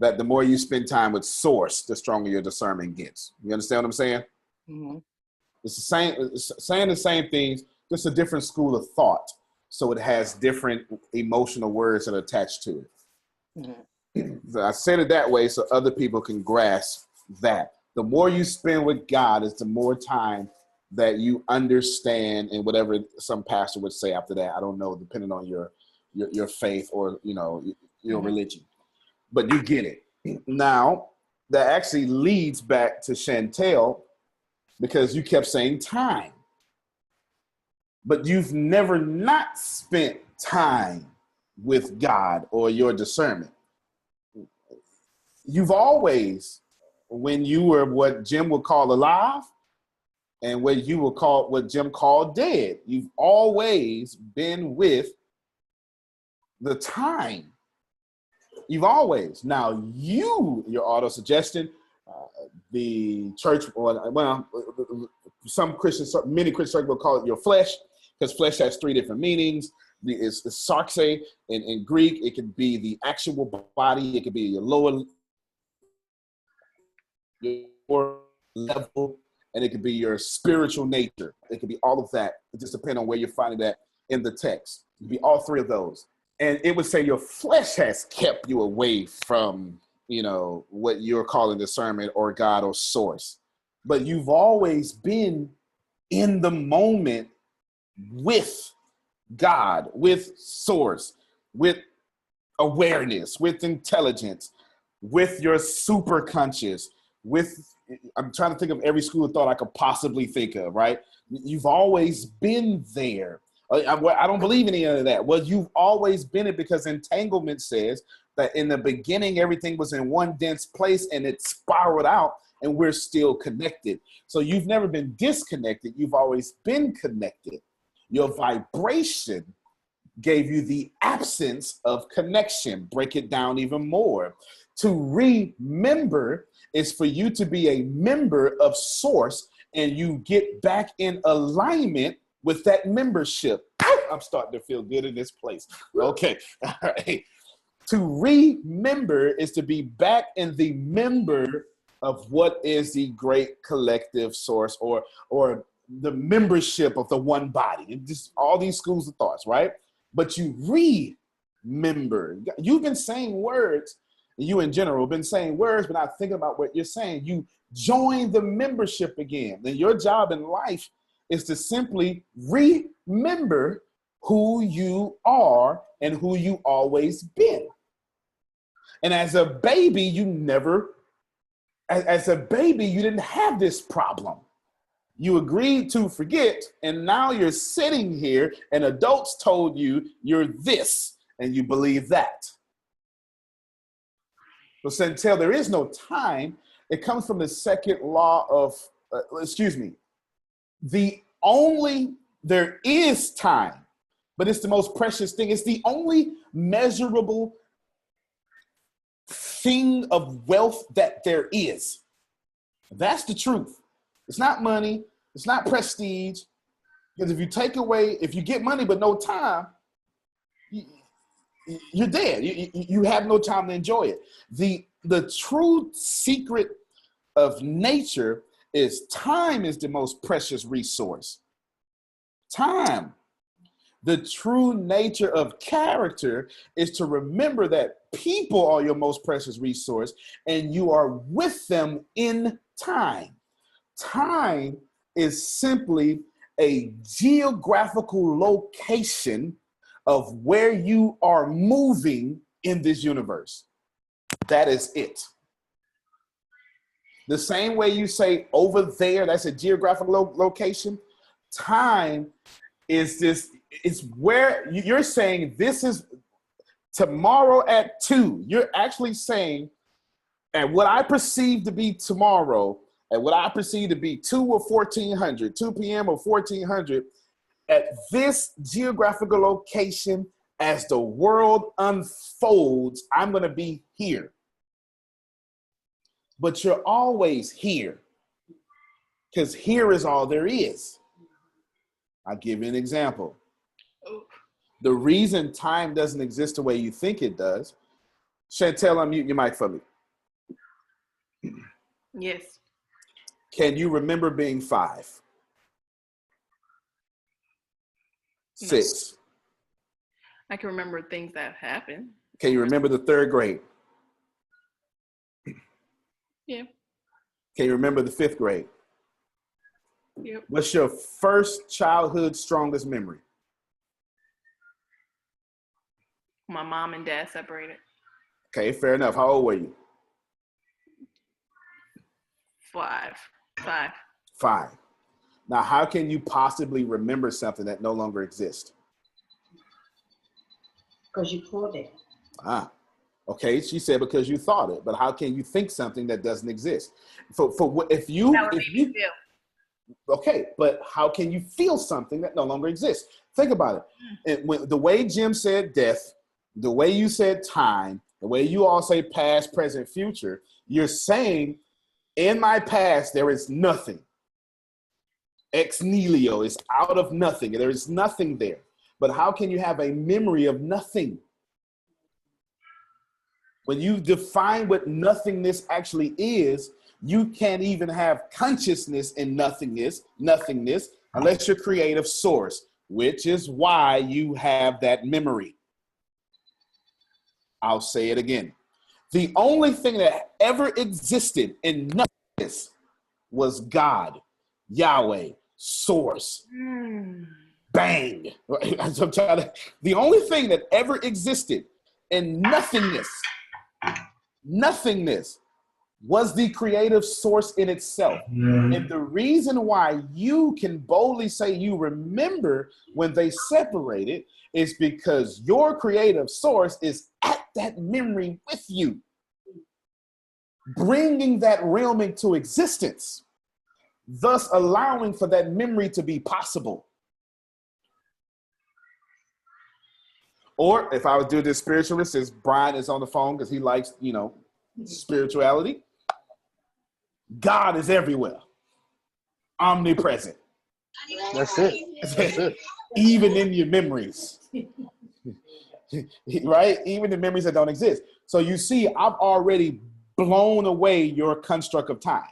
that the more you spend time with source, the stronger your discernment gets. You understand what I'm saying? Mm-hmm. It's the same, saying the same things, just a different school of thought. So it has different emotional words that are attached to it. Mm-hmm. So I said it that way so other people can grasp that. The more you spend with God is the more time that you understand, and whatever some pastor would say after that, I don't know, depending on your faith or, your religion. But you get it. Now, that actually leads back to Chantel, because you kept saying time. But you've never not spent time with God or your discernment. You've always, when you were what Jim would call alive and what Jim called dead, you've always been with the time. You've always. Now your auto-suggestion, the church, many Christians will call it your flesh, because flesh has three different meanings. It's sarxe in Greek. It could be the actual body. It could be your lower level, and it could be your spiritual nature. It could be all of that. It just depends on where you're finding that in the text. It could be all three of those. And it would say your flesh has kept you away from, what you're calling discernment or God or source. But you've always been in the moment with God, with source, with awareness, with intelligence, with your super conscious, I'm trying to think of every school of thought I could possibly think of, right? You've always been there. I don't believe any of that. Well, you've always been it, because entanglement says that in the beginning, everything was in one dense place and it spiraled out, and we're still connected. So you've never been disconnected. You've always been connected. Your vibration gave you the absence of connection. Break it down even more. To remember is for you to be a member of source and you get back in alignment with that membership. I'm starting to feel good in this place. Okay. All right. To remember is to be back in the member of what is the great collective source or the membership of the one body. And just all these schools of thoughts, right? But you remember. You've been saying words, you in general have been saying words, but not thinking about what you're saying. You join the membership again. Then your job in life is to simply remember who you are and who you always been. And as a baby, you didn't have this problem. You agreed to forget, and now you're sitting here and adults told you you're this, and you believe that. So Chantel, there is no time. It comes from the second law of, there is time, but it's the most precious thing. It's the only measurable thing of wealth that there is. That's the truth. It's not money. It's not prestige. Because if you get money but no time, you're dead. You have no time to enjoy it. The true secret of nature is time is the most precious resource. Time. The true nature of character is to remember that people are your most precious resource and you are with them in time. Time is simply a geographical location of where you are moving in this universe. That is it. The same way you say over there, that's a geographical location. Time is this, it's where you're saying this is tomorrow at 2. You're actually saying, and what I perceive to be tomorrow, and what I perceive to be 2 or 1400, 2 p.m. or 1400, at this geographical location, as the world unfolds, I'm going to be here. But you're always here, because here is all there is. I'll give you an example. The reason time doesn't exist the way you think it does. Chantel, unmute your mic for me. Yes. Can you remember being 5? 6? I can remember things that happened. Can you remember the 3rd grade? Yeah. Can you remember the 5th grade? Yep. What's your first childhood strongest memory? My mom and dad separated. Okay, fair enough. How old were you? 5. 5. Now, how can you possibly remember something that no longer exists? Because you thought it. Okay. She said because you thought it, but how can you think something that doesn't exist? Okay, but how can you feel something that no longer exists? Think about it. And the way Jim said death, the way you said time, the way you all say past, present, future, you're saying in my past there is nothing. Ex nihilo is out of nothing. There is nothing there. But how can you have a memory of nothing? When you define what nothingness actually is, you can't even have consciousness in nothingness, unless you're creative source, which is why you have that memory. I'll say it again. The only thing that ever existed in nothingness was God, Yahweh, source. Bang. The only thing that ever existed in nothingness was the creative source in itself. And the reason why you can boldly say you remember when they separated is because your creative source is at that memory with you, bringing that realm into existence, thus allowing for that memory to be possible. Or if I would do this spiritualist, since Brian is on the phone because he likes, spirituality, God is everywhere, omnipresent. That's it. That's it. Even in your memories, right? Even the memories that don't exist. So you see, I've already blown away your construct of time.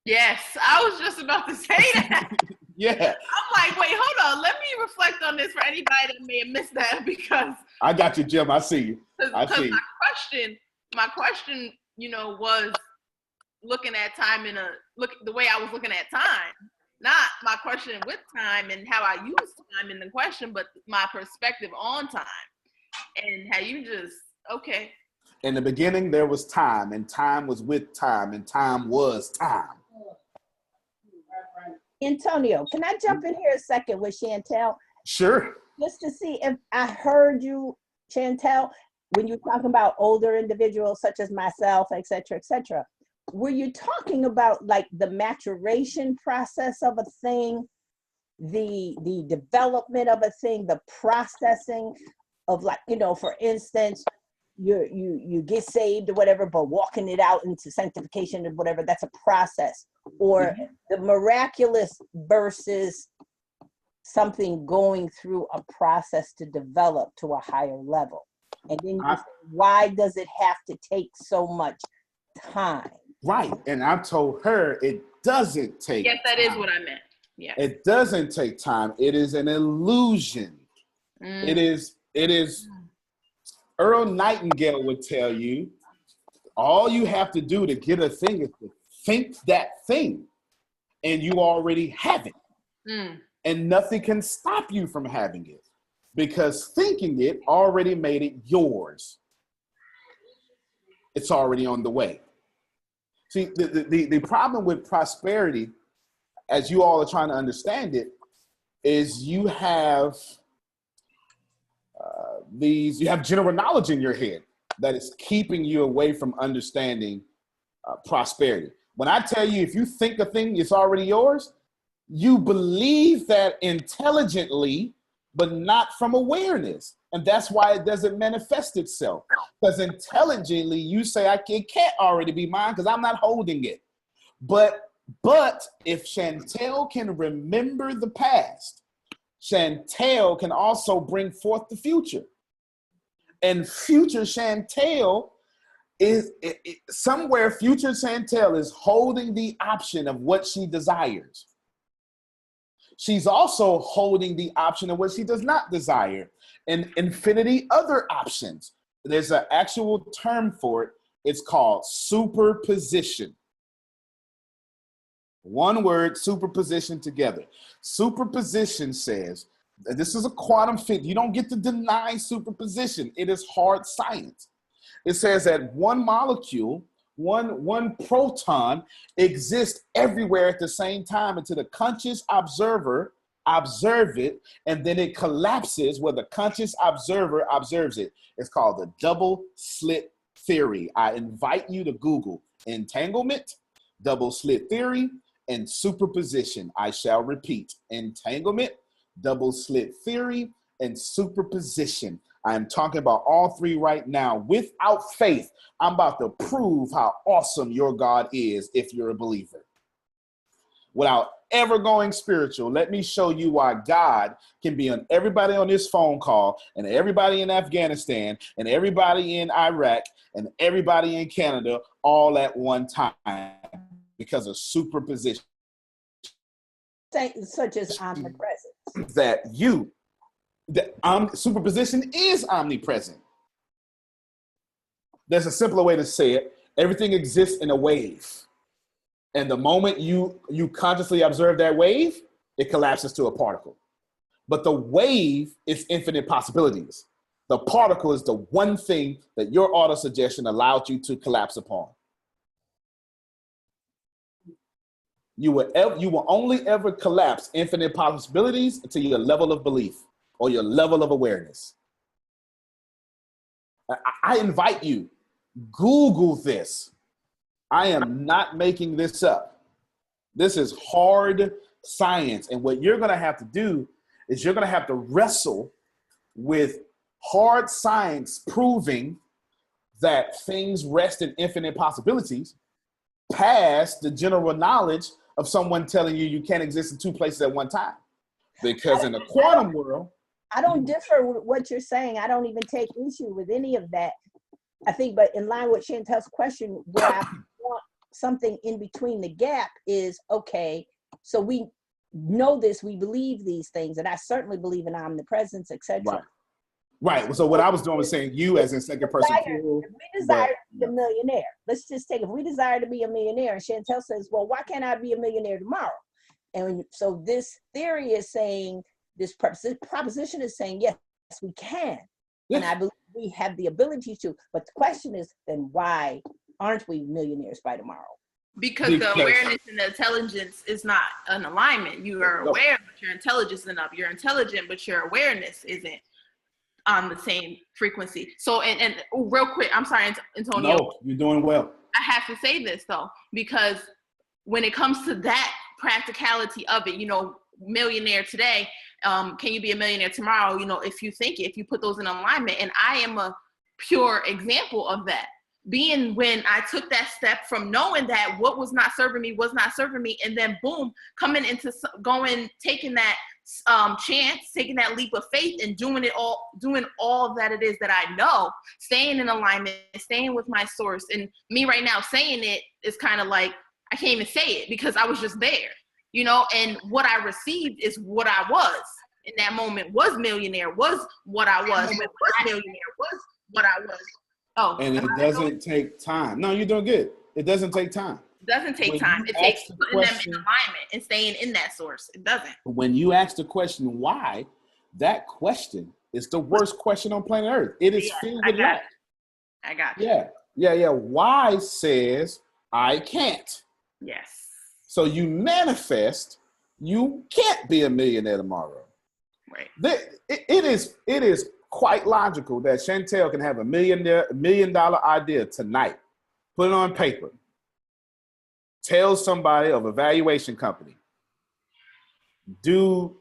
Yes, I was just about to say that. Yeah. I'm like, wait, hold on. Let me reflect on this for anybody that may have missed that, because I got you, Jim. I see you. I see you. My question, was looking at time the way I was looking at time. Not my question with time and how I use time in the question, but my perspective on time. And how you just, okay. In the beginning, there was time, and time was with time, and time was time. Antonio, can I jump in here a second with Chantel? Sure. Just to see if I heard you, Chantel, when you were talking about older individuals such as myself, et cetera, were you talking about like the maturation process of a thing, the development of a thing, the processing of, like, for instance, you get saved or whatever, but walking it out into sanctification or whatever, that's a process, or the miraculous versus something going through a process to develop to a higher level? And then you say, why does it have to take so much time? Right. And I told her it doesn't take Yes, that time. is what I meant. Yeah. It doesn't take time. It is an illusion. It is Earl Nightingale would tell you, all you have to do to get a thing is to think that thing, and you already have it. And nothing can stop you from having it, because thinking it already made it yours. It's already on the way. See, the problem with prosperity, as you all are trying to understand it, is you have you have general knowledge in your head that is keeping you away from understanding prosperity. When I tell you, if you think a thing is already yours, you believe that intelligently, but not from awareness. And that's why it doesn't manifest itself. Because intelligently, you say, it can't already be mine because I'm not holding it. But if Chantel can remember the past, Chantel can also bring forth the future. And future Chantel is somewhere. Future Chantel is holding the option of what she desires. She's also holding the option of what she does not desire, and infinity other options. There's an actual term for it. It's called superposition. One word, superposition together. Superposition says, this is a quantum physics. You don't get to deny superposition. It is hard science. It says that one molecule, one proton exists everywhere at the same time until the conscious observer observe it, and then it collapses where the conscious observer observes it. It's called the double slit theory. I invite you to Google entanglement, double slit theory, and superposition. I shall repeat: entanglement, double slit theory, and superposition. I'm talking about all three right now. Without faith, I'm about to prove how awesome your God is if you're a believer. Without ever going spiritual, let me show you why God can be on everybody on this phone call, and everybody in Afghanistan, and everybody in Iraq, and everybody in Canada all at one time, because of superposition. Such as omnipresence. Superposition is omnipresent. There's a simpler way to say it. Everything exists in a wave. And the moment you consciously observe that wave, it collapses to a particle. But the wave is infinite possibilities. The particle is the one thing that your auto-suggestion allowed you to collapse upon. You will only ever collapse infinite possibilities to your level of belief or your level of awareness. I invite you, Google this. I am not making this up. This is hard science. And what you're going to have to do is you're going to have to wrestle with hard science proving that things rest in infinite possibilities past the general knowledge of someone telling you you can't exist in two places at one time. Because in the quantum world, I don't differ with what you're saying. I don't even take issue with any of that. I think, but in line with Chantel's question, where I want something in between the gap is, okay, so we know this, we believe these things, and I certainly believe in omnipresence, etc. Right. So what I was doing was saying you as in second person plural. If we desire to be a millionaire, let's just take, if we desire to be a millionaire, and Chantel says, well, why can't I be a millionaire tomorrow? And so this theory is saying, this proposition is saying, yes, we can. And I believe we have the ability to, but the question is, then why aren't we millionaires by tomorrow? Because the awareness and the intelligence is not an alignment. You are aware, but your intelligence isn't up. You're intelligent, but your awareness isn't on the same frequency. So, and real quick, I'm sorry, Antonio. No, you're doing well. I have to say this though, because when it comes to that practicality of it, you know, millionaire today, can you be a millionaire tomorrow? You know, if you think it, if you put those in alignment, and I am a pure example of that. Being when I took that step from knowing that what was not serving me was not serving me, and then boom, coming into taking that chance, taking that leap of faith and doing all that it is that I know, staying in alignment, staying with my source. And me right now saying it is kind of like, I can't even say it because I was just there, you know, and what I received is what I was in that moment, was millionaire, was what I was, millionaire was what I was. Oh, and it doesn't take time. No, you're doing good. It doesn't take time. It doesn't take time. It takes putting them in alignment and staying in that source. It doesn't. When you ask the question why, that question is the worst question on planet Earth. It is filled with lack. I got you. Yeah. Why says I can't. Yes. So you manifest, you can't be a millionaire tomorrow. Right. It is quite logical that Chantel can have $1 million idea tonight, put it on paper, tell somebody of a valuation company, get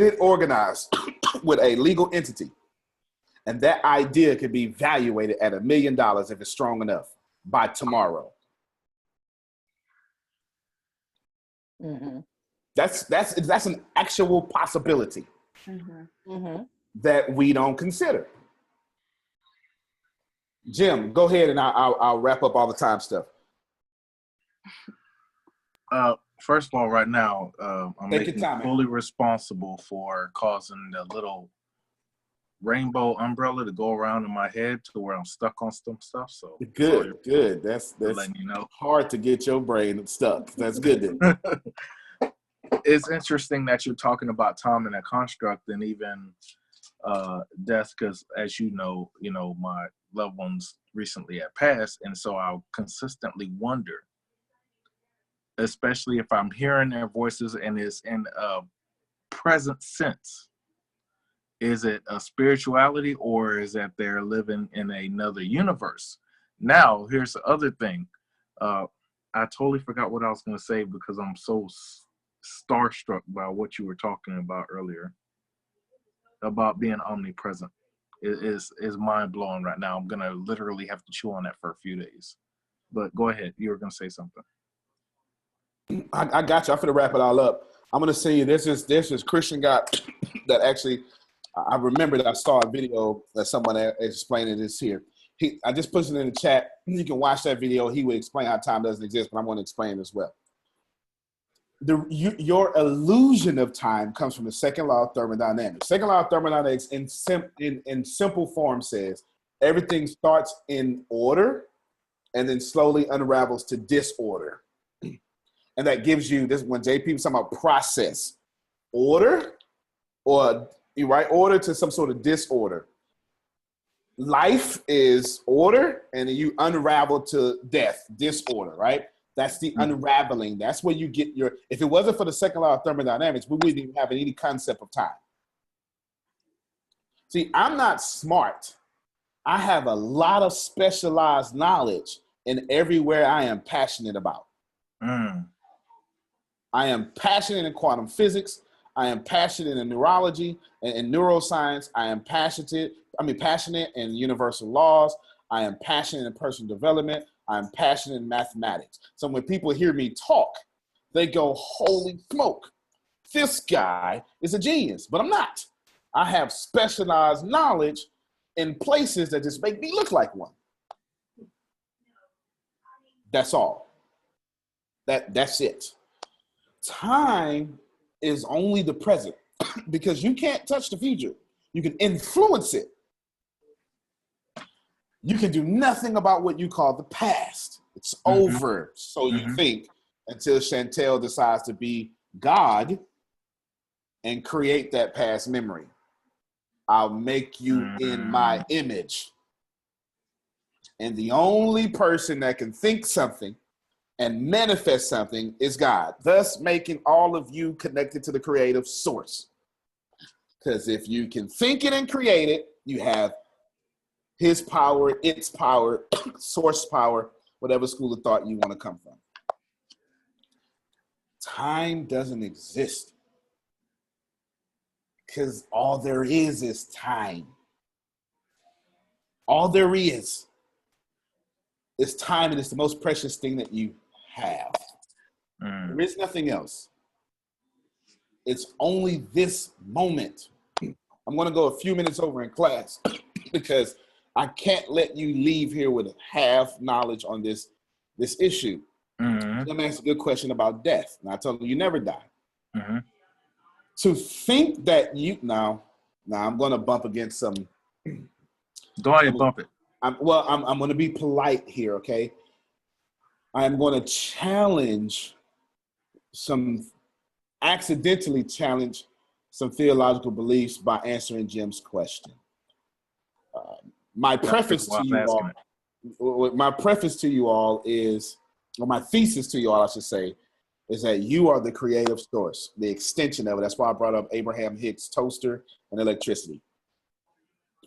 it organized with a legal entity, and that idea can be evaluated at $1 million if it's strong enough by tomorrow. Mm-hmm. That's an actual possibility. Mm-hmm. Mm-hmm. That we don't consider. Jim, go ahead and I'll wrap up all the time stuff. First of all, right now, I'm fully responsible for causing the little rainbow umbrella to go around in my head to where I'm stuck on some stuff. So good. That's letting you know. Hard to get your brain stuck. That's good. It's interesting that you're talking about time and a construct, and even death, because as you know, my loved ones recently have passed, and so I'll consistently wonder, especially if I'm hearing their voices and it's in a present sense, is it a spirituality or is that they're living in another universe? Now, here's the other thing. I totally forgot what I was going to say because I'm so starstruck by what you were talking about earlier about being omnipresent. It is mind-blowing right now. I'm going to literally have to chew on that for a few days. But go ahead. You were going to say something. I got you. I'm going to wrap it all up. I'm going to say you, there's this Christian guy that actually, I remember that I saw a video that someone explaining this here. I just put it in the chat. You can watch that video. He would explain how time doesn't exist, but I'm going to explain as well. Your illusion of time comes from the second law of thermodynamics. Second law of thermodynamics in simple form says everything starts in order and then slowly unravels to disorder. And that gives you this when JP was talking about process, order, or you write order to some sort of disorder. Life is order, and then you unravel to death, disorder, right? That's the unraveling. That's where you get your, if it wasn't for the second law of thermodynamics, we wouldn't even have any concept of time. See, I'm not smart. I have a lot of specialized knowledge in everywhere I am passionate about. I am passionate in quantum physics. I am passionate in neurology and neuroscience. I am passionate in universal laws. I am passionate in personal development. I am passionate in mathematics. So when people hear me talk, they go, holy smoke, this guy is a genius, but I'm not. I have specialized knowledge in places that just make me look like one. That's all. That's it. Time is only the present because you can't touch the future. You can influence it. You can do nothing about what you call the past. It's over, so you think, until Chantel decides to be God and create that past memory. I'll make you in my image. And the only person that can think something and manifest something is God, thus making all of you connected to the creative source. Because if you can think it and create it, you have his power, its power, source power, whatever school of thought you want to come from. Time doesn't exist because all there is time. All there is time, and it's the most precious thing that you have. There is nothing else. It's only this moment. I'm going to go a few minutes over in class because I can't let you leave here with half knowledge on this issue. Let me ask a good question about death. And I told you never die. To think that you now I'm going to bump against some. Go ahead and bump it. I'm going to be polite here, okay? I'm going to accidentally challenge some theological beliefs by answering Jim's question. My preface to you all is, or my thesis to you all, I should say, is that you are the creative source, the extension of it. That's why I brought up Abraham Hicks' toaster and electricity.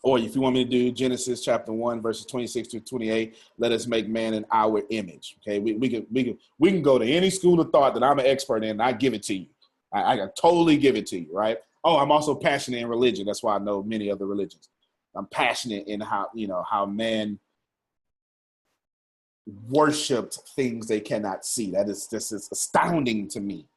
Or if you want me to do Genesis chapter 1, verses 26 to 28, let us make man in our image. Okay, we can go to any school of thought that I'm an expert in, and I give it to you. I can totally give it to you, right? Oh, I'm also passionate in religion. That's why I know many other religions. I'm passionate in how man worshipped things they cannot see. This is astounding to me,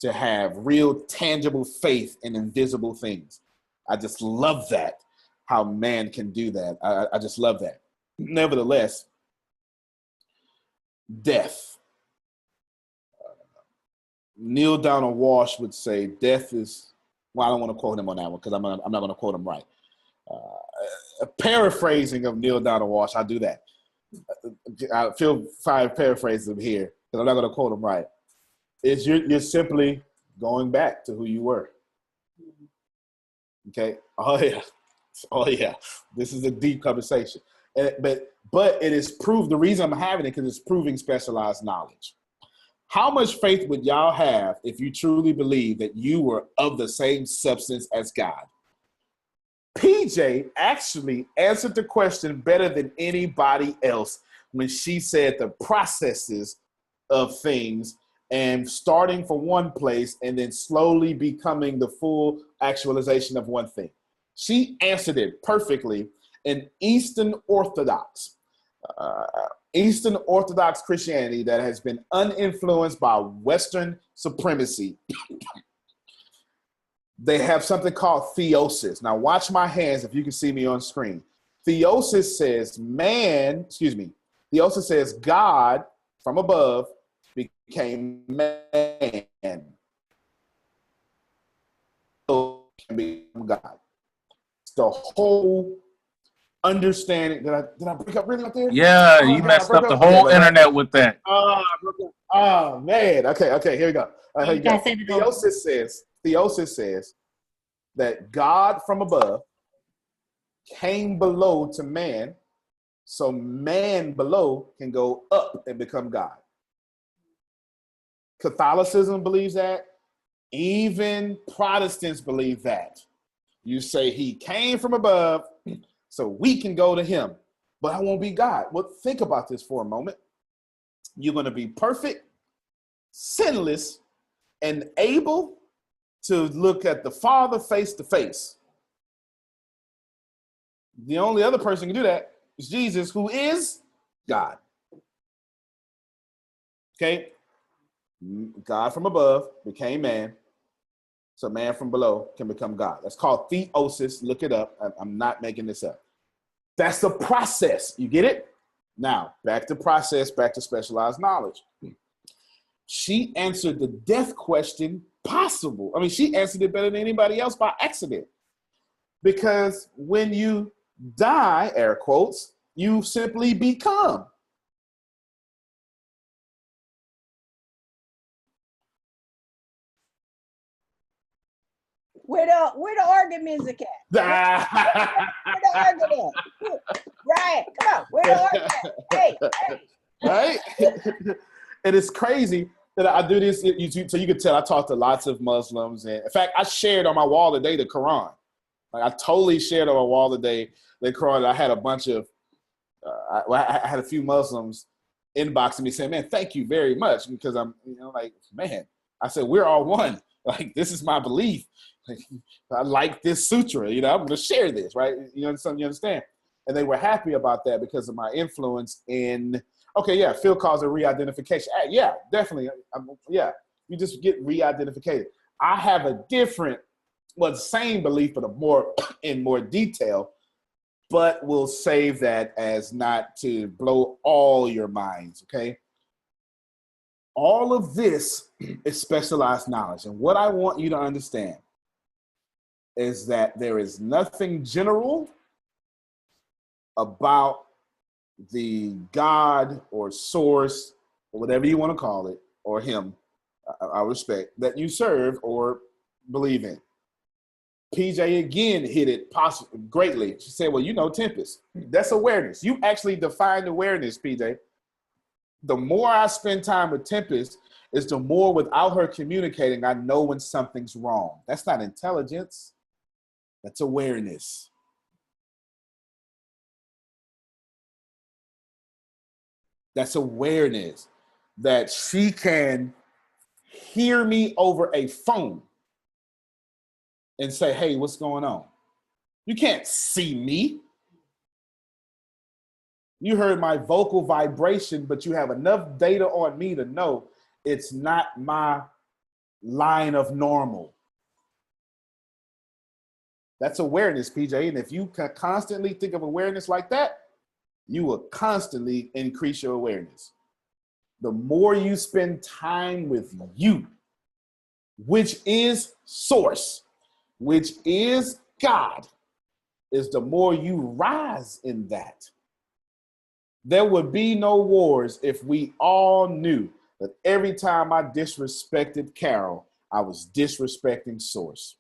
to have real tangible faith in invisible things. I just love that, how man can do that. I just love that. Nevertheless, death. Neil Donald Walsh would say death is, well, I don't want to quote him on that one because I'm not going to quote him right. A paraphrasing of Neil Donald Walsh, I'll do that. I feel fine paraphrasing him here because I'm not going to quote him right. Is you're simply going back to who you were. Okay? Oh yeah. This is a deep conversation. But it is proved, the reason I'm having it because it's proving specialized knowledge. How much faith would y'all have if you truly believe that you were of the same substance as God? PJ actually answered the question better than anybody else when she said the processes of things and starting from one place and then slowly becoming the full actualization of one thing. She answered it perfectly in Eastern Orthodox Christianity that has been uninfluenced by Western supremacy. They have something called theosis. Now watch my hands if you can see me on screen. Theosis says theosis says God from above became man. So can become God. The whole understanding. Did I break up really out there? Yeah, you messed up the whole internet with that. Oh man. Okay, here we go. Here you go. Theosis says that God from above came below to man, so man below can go up and become God. Catholicism believes that. Even Protestants believe that. You say he came from above, so we can go to him, but I won't be God. Well, think about this for a moment. You're going to be perfect, sinless, and able to look at the Father face to face. The only other person who can do that is Jesus, who is God. Okay? God from above became man, so man from below can become God. That's called theosis. Look it up. I'm not making this up. That's the process. You get it? Now, back to process, back to specialized knowledge. She answered the death question possible. I mean, she answered it better than anybody else by accident. Because when you die, air quotes, you simply become. Where the organ music at? Where the organ at? Right, come on, where the organ at? Hey, hey. Right? And it's crazy that I do this. So you can tell I talk to lots of Muslims. And in fact, I shared on my wall today the Quran. Like I totally shared on my wall today the Quran. I had a bunch of, I had a few Muslims inboxing me saying, man, thank you very much. Because I'm, like, man, I said, we're all one. Like, this is my belief. Like, I like this sutra, I'm going to share this, right? You understand? And they were happy about that because of my influence in, okay, yeah, Phil calls it re-identification. Yeah, definitely. You just get re-identified. I have a different, the same belief, but in more detail, but we'll save that as not to blow all your minds, okay? All of this is specialized knowledge. And what I want you to understand is that there is nothing general about the God or source, or whatever you want to call it, or him, I respect, that you serve or believe in. PJ again hit it greatly. She said, well, Tempest. That's awareness. You actually defined awareness, PJ. The more I spend time with Tempest, is the more without her communicating, I know when something's wrong. That's not intelligence. That's awareness. That's awareness that she can hear me over a phone and say, hey, what's going on? You can't see me. You heard my vocal vibration, but you have enough data on me to know it's not my line of normal. That's awareness, PJ. And if you can constantly think of awareness like that, you will constantly increase your awareness. The more you spend time with you, which is source, which is God, is the more you rise in that. There would be no wars if we all knew that every time I disrespected Carol, I was disrespecting source.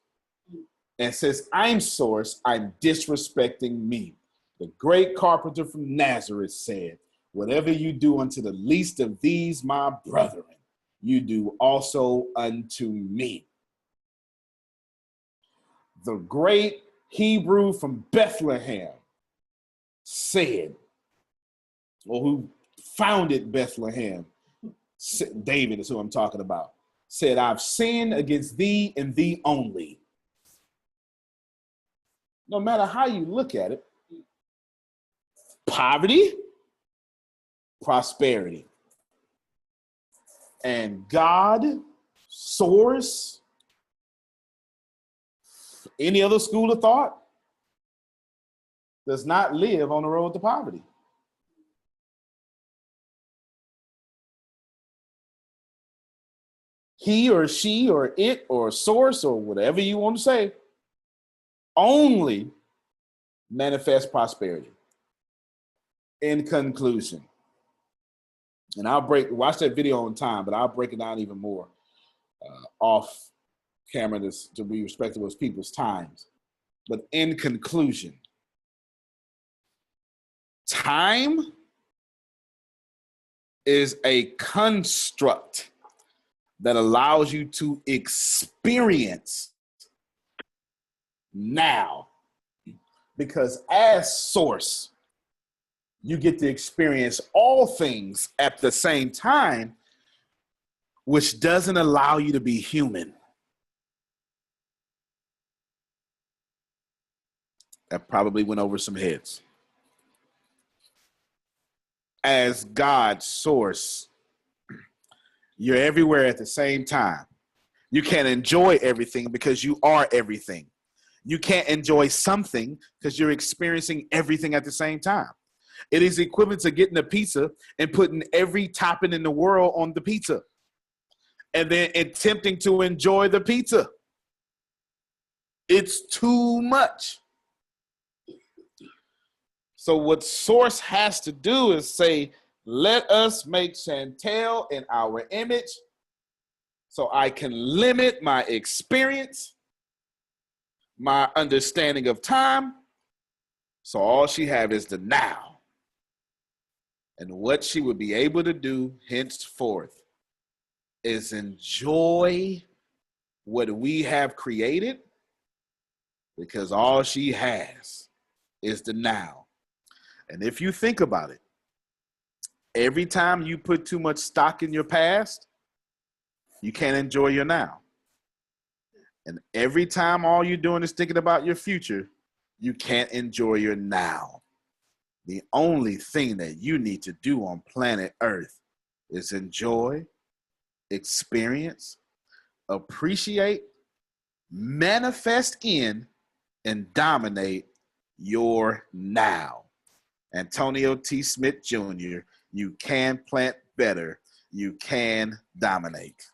And since I'm source, I'm disrespecting me. The great carpenter from Nazareth said, whatever you do unto the least of these, my brethren, you do also unto me. The great Hebrew from Bethlehem said, or who founded Bethlehem, David is who I'm talking about, said, I've sinned against thee and thee only. No matter how you look at it, poverty, prosperity, and God, source, any other school of thought, does not live on the road to poverty. He or she or it or source or whatever you want to say only manifest prosperity. In conclusion, and watch that video on time, but I'll break it down even more off camera to be respectful of people's times. But in conclusion, time is a construct that allows you to experience now. Because as source, you get to experience all things at the same time, which doesn't allow you to be human. That probably went over some heads. As God's source, you're everywhere at the same time. You can't enjoy everything because you are everything. You can't enjoy something because you're experiencing everything at the same time. It is equivalent to getting a pizza and putting every topping in the world on the pizza and then attempting to enjoy the pizza. It's too much. So what Source has to do is say, let us make Chantel in our image so I can limit my experience, my understanding of time. So all she have is the now. And what she would be able to do henceforth is enjoy what we have created, because all she has is the now. And if you think about it, every time you put too much stock in your past, you can't enjoy your now. And every time all you're doing is thinking about your future, you can't enjoy your now. The only thing that you need to do on planet Earth is enjoy, experience, appreciate, manifest in, and dominate your now. Antonio T. Smith Jr., you can plant better. You can dominate.